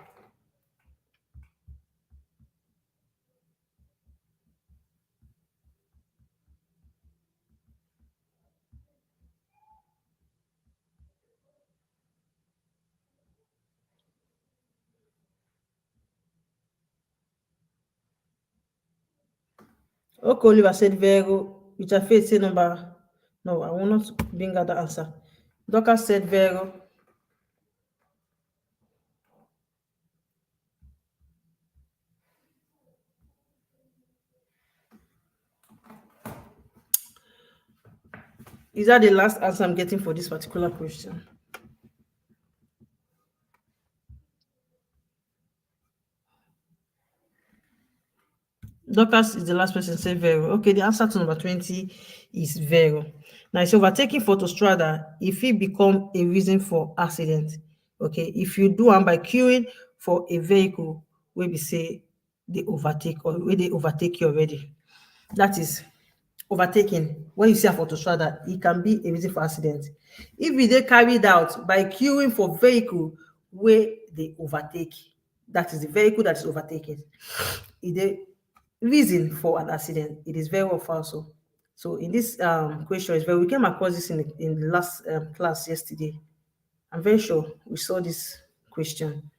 Okay, Oliver said vero. Richard Faith said number. No, I will not bring out the answer. Dorcas said vero. Is that the last answer I'm getting for this particular question? Dorcas is the last person to say vero. Okay, the answer to number 20 is vero. Now, it's overtaking for autostrada if it become a reason for accident. Okay, if you do one by queuing for a vehicle where we say they overtake or where they overtake you already. That is overtaking. When you see a autostrada, it can be a reason for accident. If it is carried out by queuing for vehicle where they overtake, that is the vehicle that is overtaken. It is reason for an accident. It is very or false. So in this question, is very we came across this in the last class yesterday. I'm very sure we saw this question.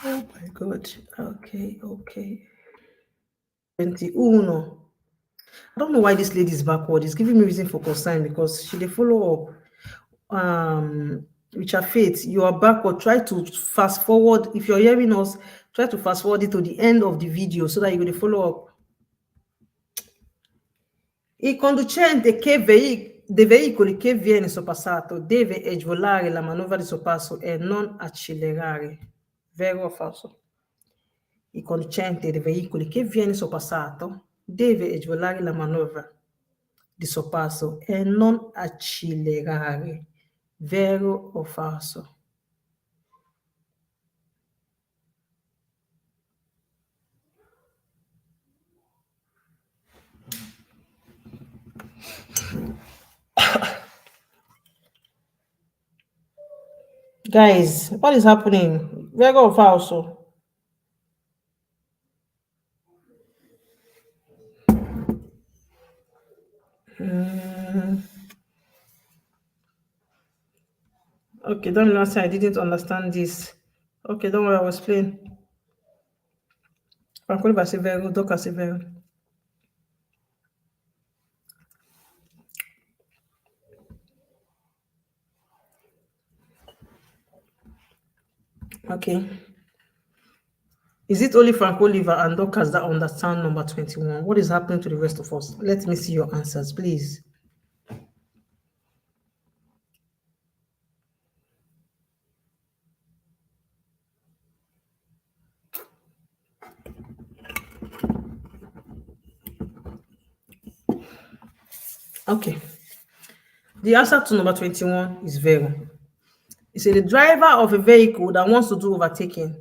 Oh my God. Okay. 21. I don't know why this lady is backward. It's giving me reason for concern because she dey follow up. Richard Faith, you are backward. Try to fast forward. If you're hearing us, try to fast forward it to the end of the video so that you will follow up. Il conducente dei veicoli che viene sorpassato deve agevolare la manovra di sorpasso e non accelerare. Vero o falso? Il conducente dei veicoli che viene sorpassato deve agevolare la manovra di sorpasso e non accelerare. Vero o falso? Guys, what is happening? Vero o falso? Okay, don't say I didn't understand this. Okay, don't worry, I will explain. Franco va ser vero, Doca ser vero. Okay. Is it only Frank Oliver and Dorcas that understand number 21? What is happening to the rest of us? Let me see your answers, please. Okay. The answer to number 21 is vero. You say the driver of a vehicle that wants to do overtaking.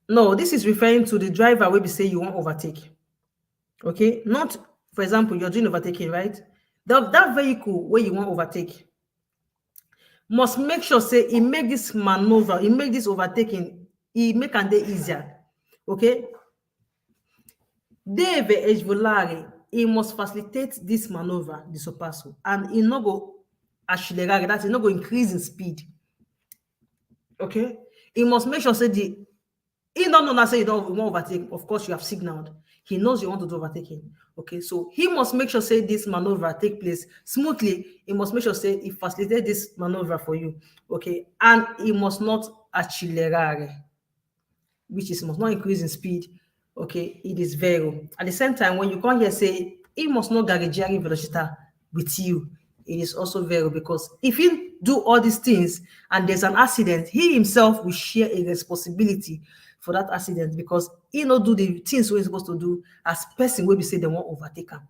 No, this is referring to the driver where we say you want overtake. Okay, not, for example, you're doing overtaking, right? That vehicle where you want overtake must make sure say it make this maneuver, it make this overtaking, it make and day easier. Okay, deve agevolare, it must facilitate this maneuver, the sorpasso, and it no go accelerare. That is not going to increase in speed. Okay? He must make sure say he don't know that say you don't want overtake. Of course, you have signaled. He knows you want to do overtaking. Okay, so he must make sure say this maneuver take place smoothly. He must make sure say he facilitate this maneuver for you. Okay, and he must not accelerare, which is must not increase in speed. Okay, it is vero. At the same time, when you come here say he must not gareggiare velocità with you, it is also vero, because if he do all these things and there's an accident, he himself will share a responsibility for that accident, because he not do the things we're supposed to do as person will be say they won't overtake him.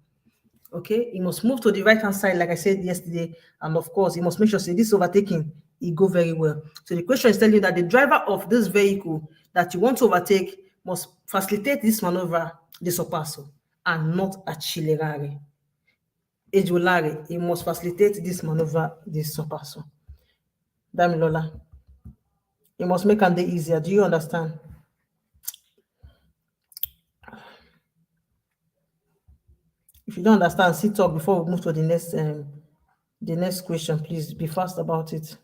Okay, he must move to the right hand side, like I said yesterday, and of course, he must make sure say this overtaking it go very well. So the question is telling you that the driver of this vehicle that you want to overtake must facilitate this maneuver, the sorpasso, and not accelerare. Ejolare, he must facilitate this maneuver, the sorpasso. Damilola, he must make it easier. Do you understand? If you don't understand, sit up before we move to the next question. Please be fast about it.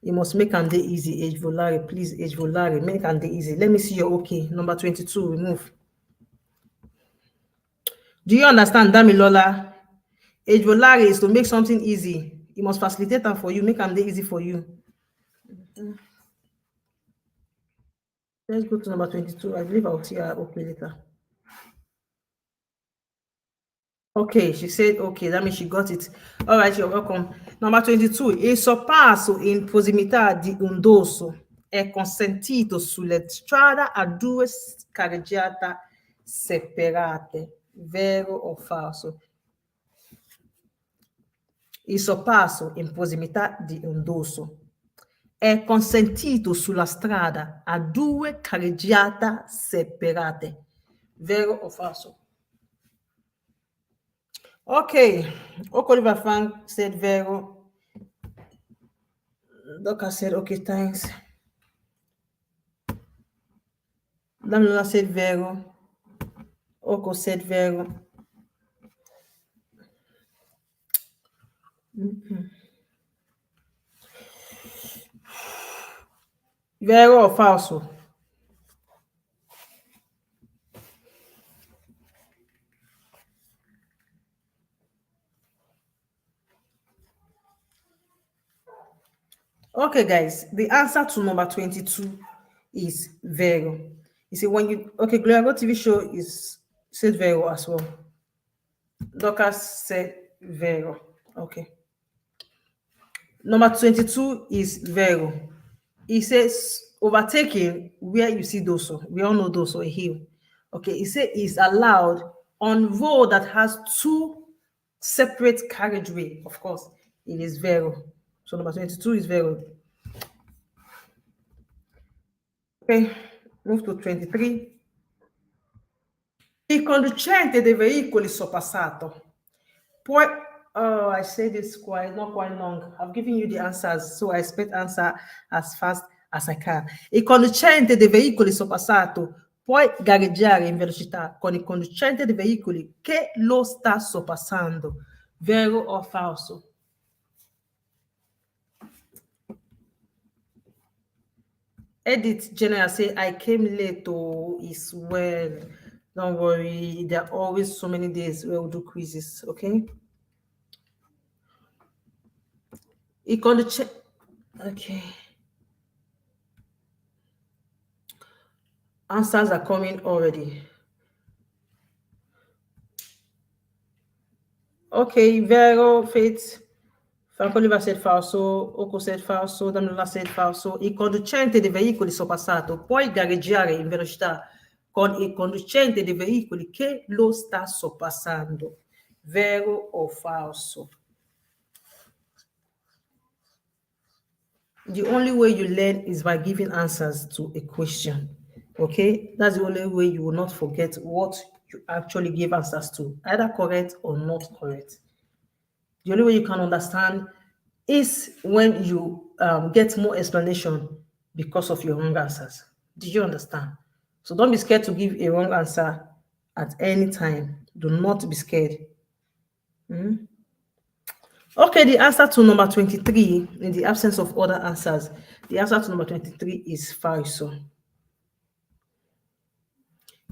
You must make and easy. Age volare, please. Age volare, make and easy. Let me see your okay. Number 22, remove. Do you understand, Damilola? Age volare is to make something easy. You must facilitate them for you, make and easy for you. Let's go to number 22. I believe I'll see her okay later. Okay, she said okay, that means she got it. All right, you're welcome. Number 22. Il sorpasso in prossimità di un dosso è consentito sulle strade a due carreggiate separate. Vero o falso? Il sorpasso in prossimità di un dosso è consentito sulla strada a due carreggiate separate. Vero o falso? Okay, Oliver Frank said vero. Doka said okay, thanks. Damilola said vero. Oko said vero. Vero or falso? Okay, guys, the answer to number 22 is vero. You see, when you okay, Gloria TV show is said vero as well. Dorcas said vero. Okay. Number 22 is vero. It says overtaking where you see doso. We all know doso, a hill. Okay, it says is allowed on road that has two separate carriageway. Of course, it is vero. So number 22 is vero. Okay, move to 23. Il conducente dei veicoli sorpassato. Poi, oh, I say this not quite long. I've given you the answers, so I expect answer as fast as I can. Il conducente dei veicoli sorpassato può gareggiare in velocità con il conducente dei veicoli che lo sta sorpassando. Vero o falso? Edit General say, I came late to is well. Don't worry, there are always so many days where we'll do quizzes, okay? Okay. Answers are coming already. Okay, Vero, Faith, Franco Oliva said falso, Oko said falso, Damilola said falso. Il conducente dei veicoli sorpassato può gareggiare in velocità con il conducente dei veicoli che lo sta sorpassando. Vero o falso? The only way you learn is by giving answers to a question. Okay, that's the only way you will not forget what you actually give answers to, either correct or not correct. The only way you can understand is when you get more explanation because of your wrong answers. Did you understand? So don't be scared to give a wrong answer at any time. Do not be scared. Okay, the answer to number 23, in the absence of other answers, the answer to number 23 is falso.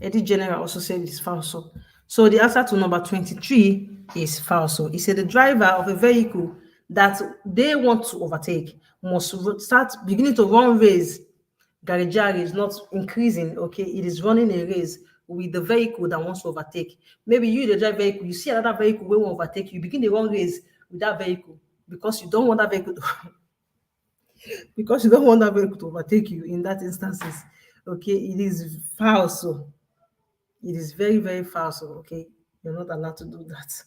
Eddie General also said it's falso. So the answer to number 23 is falso. He said the driver of a vehicle that they want to overtake must start beginning to run race. Garagari is not increasing, okay? It is running a race with the vehicle that wants to overtake. Maybe you, the drive vehicle, you see another vehicle will overtake you, begin the run race with that vehicle because you don't want that vehicle to because you don't want that vehicle to overtake you in that instances. Okay, it is falso. It is very, very false. Okay, you're not allowed to do that.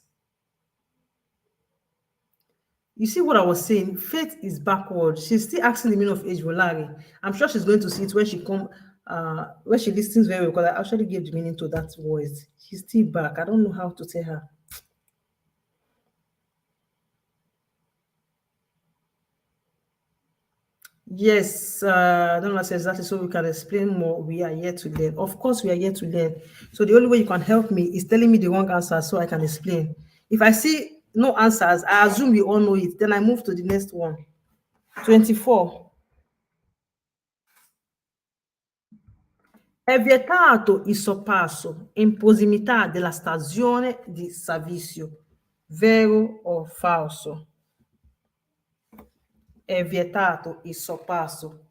You see what I was saying? Faith is backward. She's still asking the meaning of age volare. I'm sure she's going to see it when she listens very well, because I actually gave the meaning to that voice. She's still back. I don't know how to tell her. Yes, don't know exactly, so we can explain more. We are here to learn. Of course, we are here to learn. So the only way you can help me is telling me the wrong answer so I can explain. If I see no answers, I assume you all know it. Then I move to the next one. 24. È vietato il sorpasso in prossimità della stazione di servizio. Vero o falso? È vietato il sorpasso.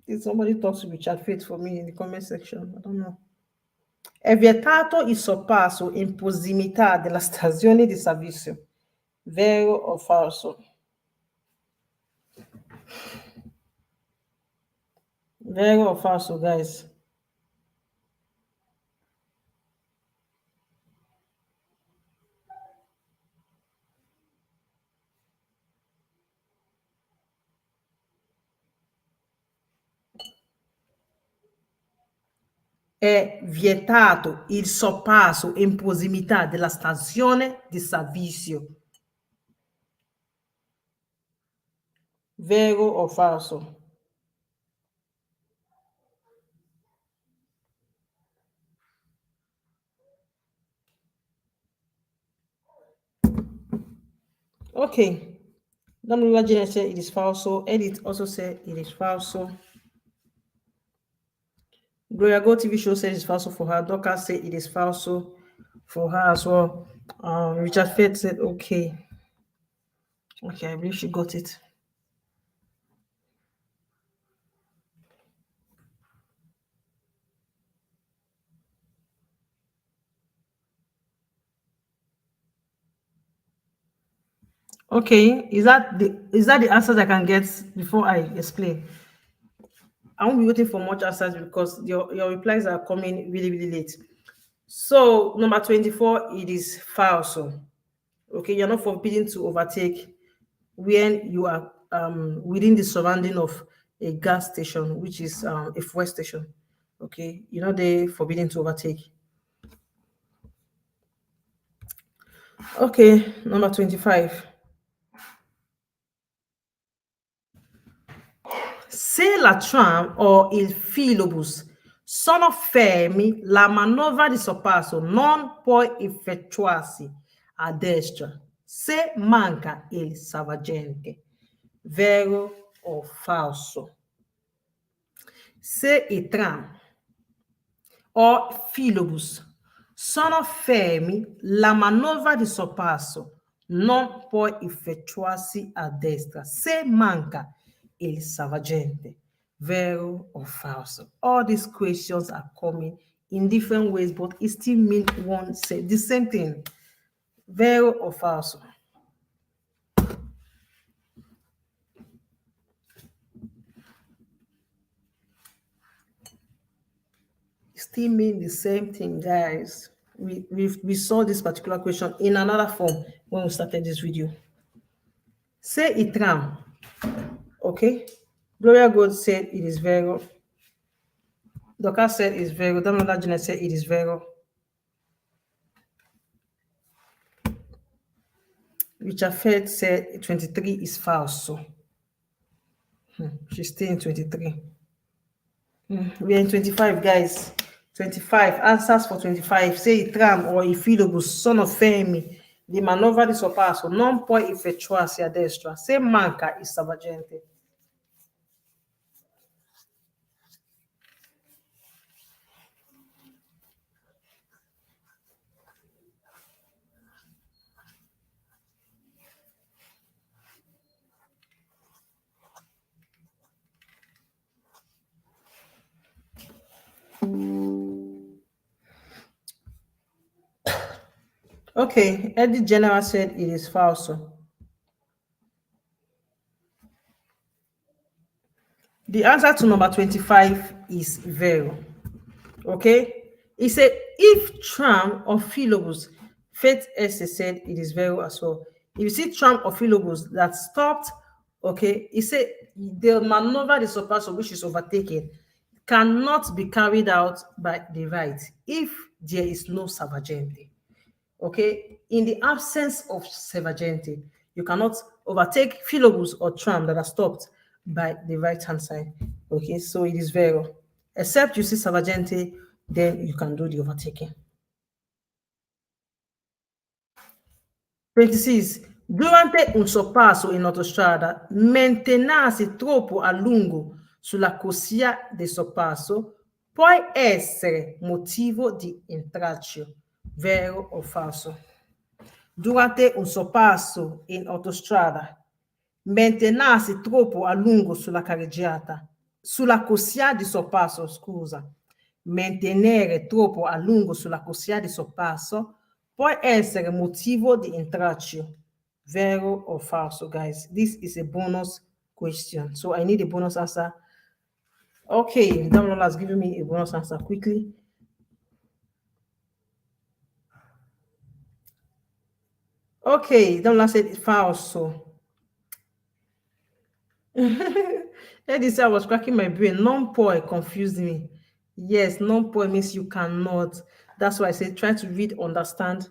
Did somebody talk to Richard Faith for me in the comment section? I don't know. È vietato il sorpasso in prossimità della stazione di servizio. Vero o falso? Vero o falso, guys? È vietato il sorpasso in prossimità della stazione di servizio. Vero o falso? Okay. Damula Janet said it is falso. Edith also said it is falso. Gloria Go TV show said it's falso for her. Doka said it is falso for her as well. Richard Faith said okay. Okay, I believe she got it. Okay, is that the answers I can get before I explain? I won't be waiting for much answers because your replies are coming really, really late. So number 24, it is falso. Okay, you're not forbidden to overtake when you are within the surrounding of a gas station, which is a fuel station. Okay, you're not there forbidden to overtake. Okay, number 25. Se la tram o il filobus sono fermi, la manovra di sorpasso non può effettuarsi a destra se manca il salvagente. Vero o falso? Se i tram o filobus sono fermi, la manovra di sorpasso non può effettuarsi a destra se manca il salvagente. Vero or falso? All these questions are coming in different ways, but it still means the same thing. Vero or falso? Still mean the same thing, guys. We saw this particular question in another form when we started this video. Say it tram. Okay. Gloria God said it is vero. Doka said it is vero. Damola Janet said it is vero. Richard Faith said 23 is falso. She's still in 23. We are in 25, guys. 25. Answers for 25. Se tram o i filobus sono fermi di manovra di sorpasso, non puoi effettuarsi a destra se manca il salvagente. Okay, Eddie General said it is falso. The answer to number 25 is vero. Okay? He said if tram or philobus, Faith Esther said it is vero as well. If you see tram or philobus that stopped, okay, he said the maneuver the sorpasso which is overtaken cannot be carried out by the right if there is no salvagente. Okay, in the absence of salvagente, you cannot overtake philobus or tram that are stopped by the right hand side. Okay, so it is vero. Except you see salvagente, then you can do the overtaking. 26. Durante un sorpasso in autostrada, mantenersi troppo a lungo sulla corsia del sorpasso può essere motivo di intralcio, vero o falso? Durante un sorpasso in autostrada, mantenersi troppo a lungo sulla carreggiata, sulla corsia di sorpasso, scusa, mantenere troppo a lungo sulla corsia di sorpasso può essere motivo di intralcio, vero o falso, guys. This is a bonus question, so I need a bonus answer. Okay, Damlola has given me a bonus answer quickly. Okay, Damlola said falso. Eddie said I was cracking my brain. Non-poi confused me. Yes, non-poi means you cannot. That's why I said try to read, understand,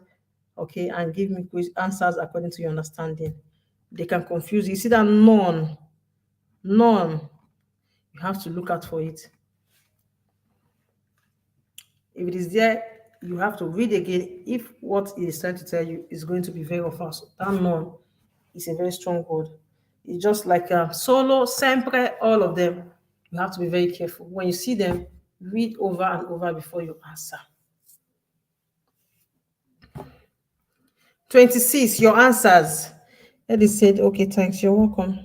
okay, and give me answers according to your understanding. They can confuse you. You see that non, you have to look out for it. If it is there, you have to read again if what it is trying to tell you is going to be very false. That non is a very strong word. It's just like solo, sempre, all of them. You have to be very careful. When you see them, read over and over before you answer. 26, your answers. Eddie said, okay, thanks, you're welcome.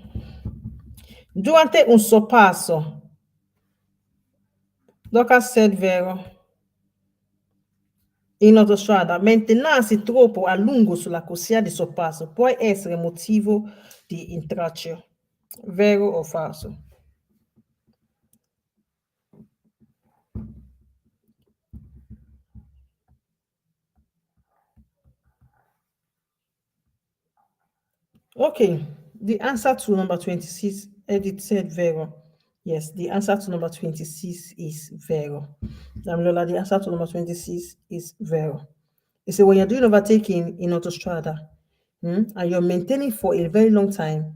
Durante un sorpasso. Dorcas said vero. In autostrada, mantenersi troppo a lungo sulla corsia di sorpasso può essere motivo di intralcio. Vero o falso? Okay, the answer to number 26, Edith said vero. Yes, the answer to number 26 is vero. Damilola, the answer to number 26 is vero. You see, when you're doing overtaking in autostrada, and you're maintaining for a very long time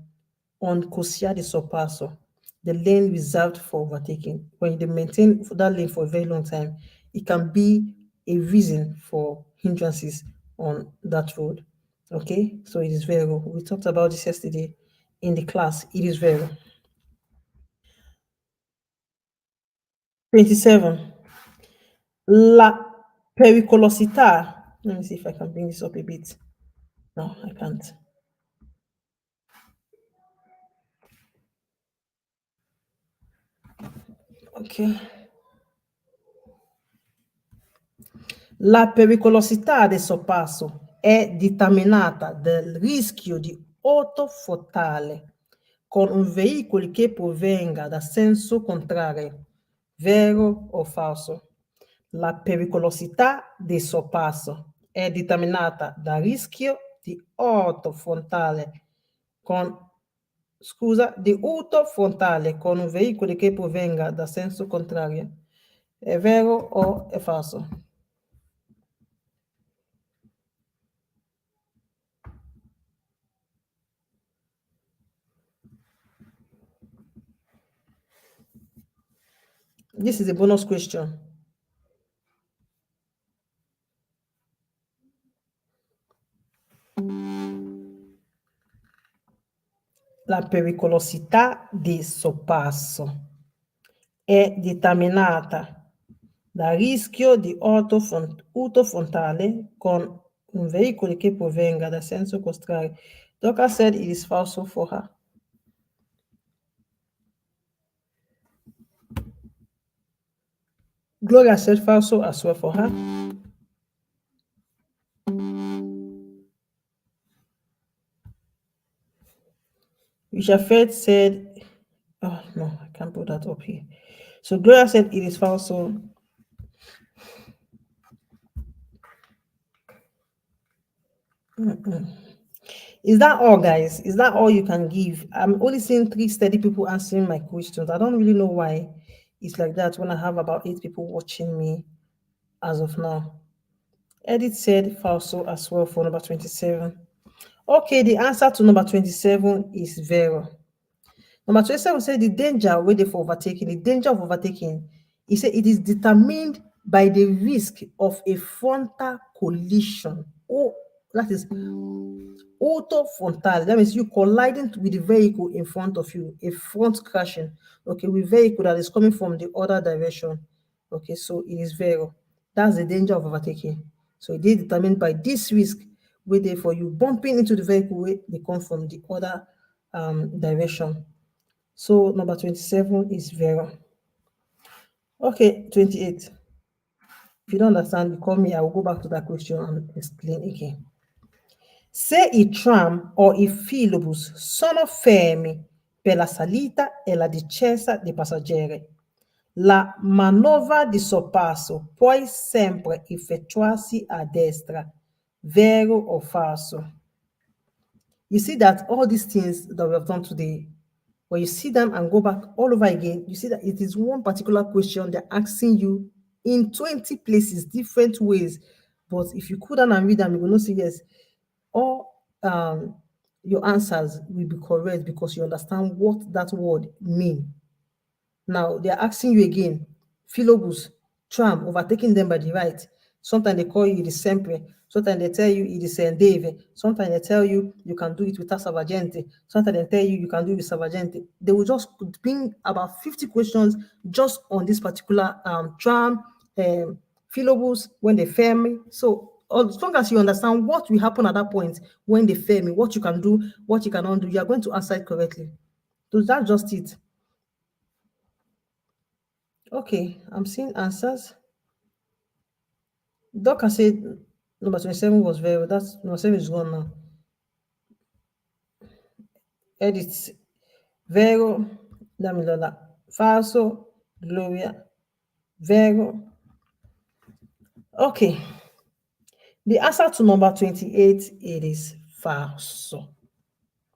on Corsia di Sorpasso, the lane reserved for overtaking, when you maintain for that lane for a very long time, it can be a reason for hindrances on that road. Okay, so it is vero. We talked about this yesterday in the class. It is vero. 27. La pericolosità. Let me see if I can bring this up a bit. No, I can't. Okay. La pericolosità del sorpasso è determinata dal rischio di auto frontale con un veicolo che provenga da senso contrario, vero o falso? La pericolosità del sorpasso è determinata dal rischio di auto frontale di auto frontale con un veicolo che provenga da senso contrario. È vero o è falso? This is a bonus question. La pericolosità di sorpasso è determinata dal rischio di urto frontale con un veicolo che provenga dal senso contrario. Doka said it is falso for her. Gloria said falso as well for her. Richard said, oh no, I can't put that up here. So Gloria said it is falso. Is that all, guys? Is that all you can give? I'm only seeing 3 steady people answering my questions. I don't really know why it's like that when I have about 8 people watching me as of now. Edith said falso as well for number 27. Okay, the answer to number 27 is Vero. Number 27 said the danger waiting for overtaking. The danger of overtaking, he said it is determined by the risk of a frontal collision. Oh, that is auto frontal. That means you colliding with the vehicle in front of you, a front crashing. Okay, with vehicle that is coming from the other direction. Okay, so it is Vero. That's the danger of overtaking. So it is determined by this risk waiting for you bumping into the vehicle where they come from the other direction. So number 27 is Vera. Okay, 28. If you don't understand, you call me. I will go back to that question and explain again. Se il tram o il filobus sono fermi per la salita e la discesa dei passeggeri, la manovra di sorpasso può sempre effettuarsi a destra, vero o falso? You see that all these things that we have done today, when you see them and go back all over again, you see that it is one particular question they're asking you in 20 places, different ways. But if you could and read them, you will not see yes, all your answers will be correct because you understand what that word means. Now they're asking you again, filobus, tram, overtaking them by the right. Sometimes they call you the sempre. Sometimes they tell you it is Dave. Sometimes they tell you you can do it without Savagente. Sometimes they tell you you can do it with Savagente. They will just bring about 50 questions just on this particular tram, filobus, when they fermi. So as long as you understand what will happen at that point when they fermi, what you can do, what you cannot do, you are going to answer it correctly. So that's just it. Okay, I'm seeing answers. Doc said number 27 was very, that's number 7 is gone now. Edit, Vero, Damilola, Falso, Gloria, Vero. Okay, the answer to number 28, it is falso.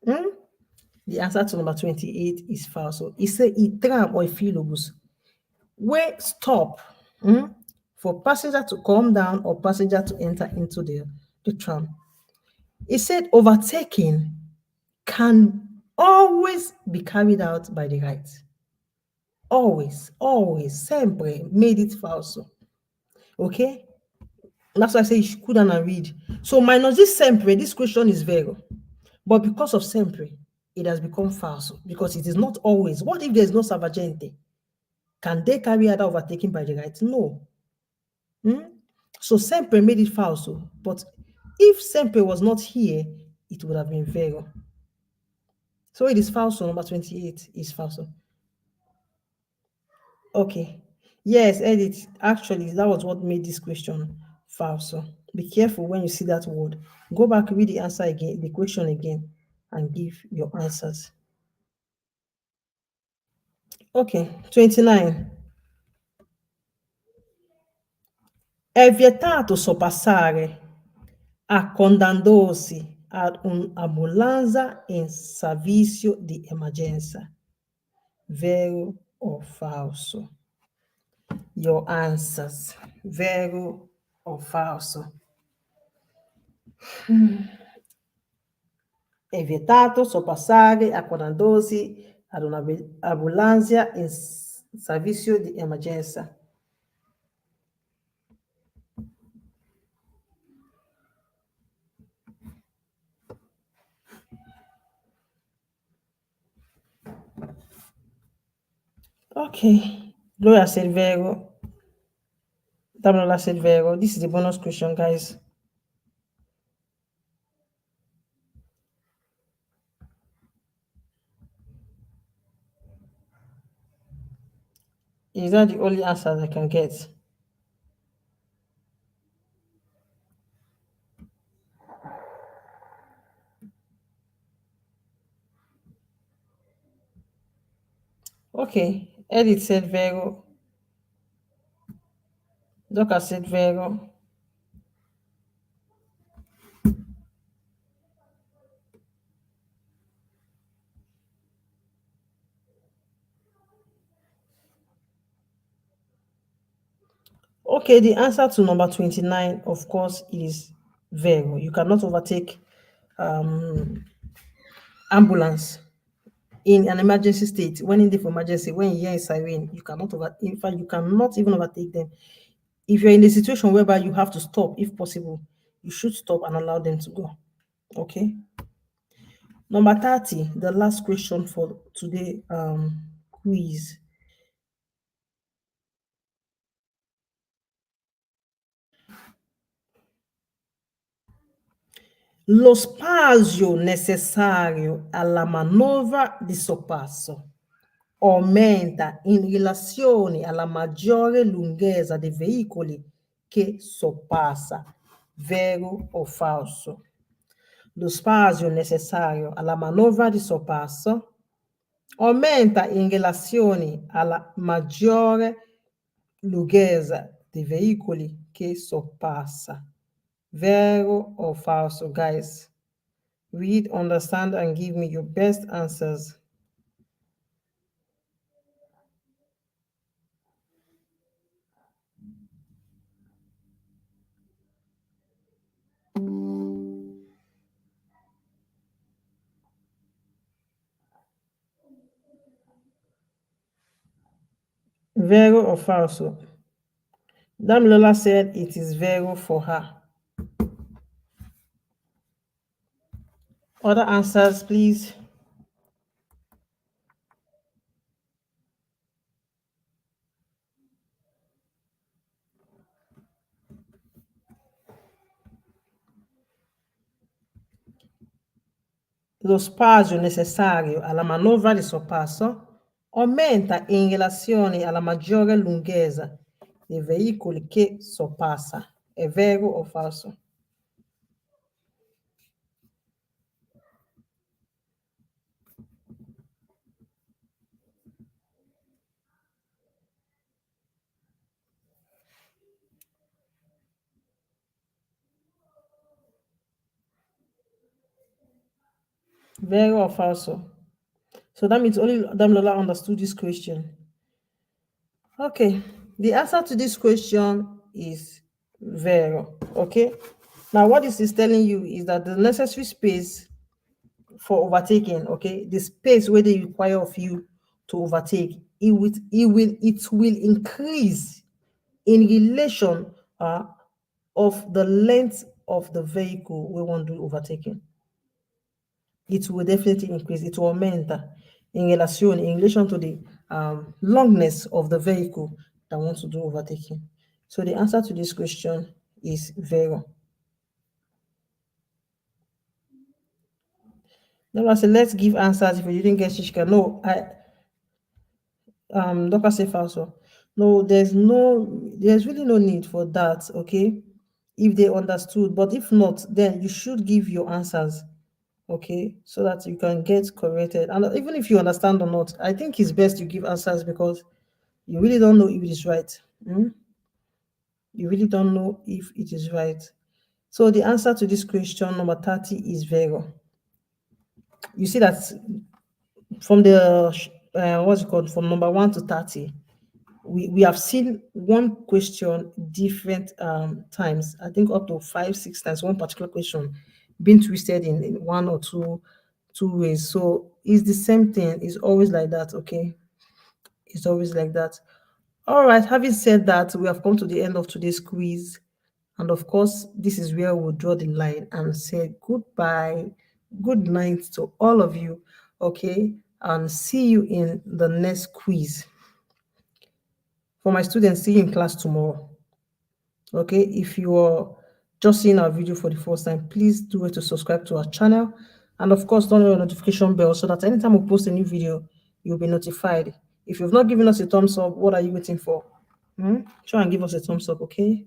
The answer to number 28 is falso. It said a tram or a filobus will stop for passenger to come down or passenger to enter into the tram. It said overtaking can always be carried out by the right. Always, always, sempre made it falso. Okay? That's why I say you should go down and read. So minus this sempre, this question is vero. But because of sempre, it has become falso because it is not always. What if there's no Savagente? Can they carry out overtaking by the right? No. So sempre made it falso. But if sempre was not here, it would have been vero. So it is falso. Number 28 is falso. Okay. Yes, edit. Actually, that was what made this question falso. Be careful when you see that word. Go back, read the answer again, the question again, and give your answers. Okay, 29. È vietato sorpassare accodandosi ad un'ambulanza in servizio di emergenza. Vero o falso? Your answers. Vero o falso? È vietato sorpassare accodandosi ad un'ambulanza in Servicio de emergencia. Okay. Gloria Silvero. Damola Silvero. This is the bonus question, guys. Is that the only answer I can get? Okay. Edith said Vero. Doka said Vero. Okay, the answer to number 29, of course, is Vero. You cannot overtake ambulance in an emergency state. When in the emergency, when you hear a siren, you cannot in fact, you cannot even overtake them. If you're in a situation whereby you have to stop, if possible, you should stop and allow them to go. Okay. Number 30, the last question for today quiz. Lo spazio necessario alla manovra di sorpasso aumenta in relazione alla maggiore lunghezza dei veicoli che sorpassa, vero o falso? Lo spazio necessario alla manovra di sorpasso aumenta in relazione alla maggiore lunghezza dei veicoli che sorpassa, vero o falso? Guys, read, understand, and give me your best answers. Vero or falso? Damilola said it is vero for her. Other answers, please. Lo spazio necessario alla manovra di sorpasso aumenta in relazione alla maggiore lunghezza dei veicoli che sorpassa. È vero o falso? Vero or falso? So that means only Damilola understood this question. Okay, the answer to this question is vero. Okay, now what this is telling you is that the necessary space for overtaking, okay, the space where they require of you to overtake, it will increase in relation of the length of the vehicle we want to do overtaking. It will definitely increase. It will aumenta in relation to the longness of the vehicle that wants to do overtaking. So the answer to this question is vero. Now I say let's give answers. If you didn't get Shishka, no, Doka say falso. No, there's really no need for that, okay? If they understood, but if not, then you should give your answers, okay, so that you can get corrected. And even if you understand or not, I think it's best you give answers because you really don't know if it is right. You really don't know if it is right. So the answer to this question, number 30, is vero. You see that from the what's it called, from number 1 to 30, we have seen one question different times. I think up to 5-6 times one particular question being twisted in one or two ways. So it's the same thing. It's always like that, okay? It's always like that. All right, having said that, we have come to the end of today's quiz. And of course, this is where we'll draw the line and say goodbye, good night to all of you. Okay, and see you in the next quiz. For my students, see you in class tomorrow. Okay, if you are just seeing our video for the first time, please do it to subscribe to our channel. And of course, turn on your notification bell so that anytime we post a new video, you'll be notified. If you've not given us a thumbs up, what are you waiting for? Try and give us a thumbs up, okay?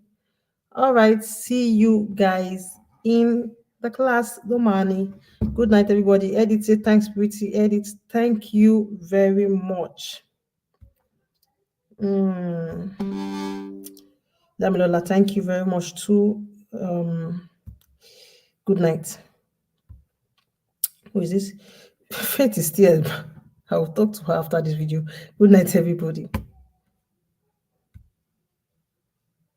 All right, see you guys in the class, Domani. Good night, everybody. Edit it. Thanks, Pretty. Edit. Thank you very much. Damilola, thank you very much too. Good night. Who is this? Faith is still. I will talk to her after this video. Good night, everybody.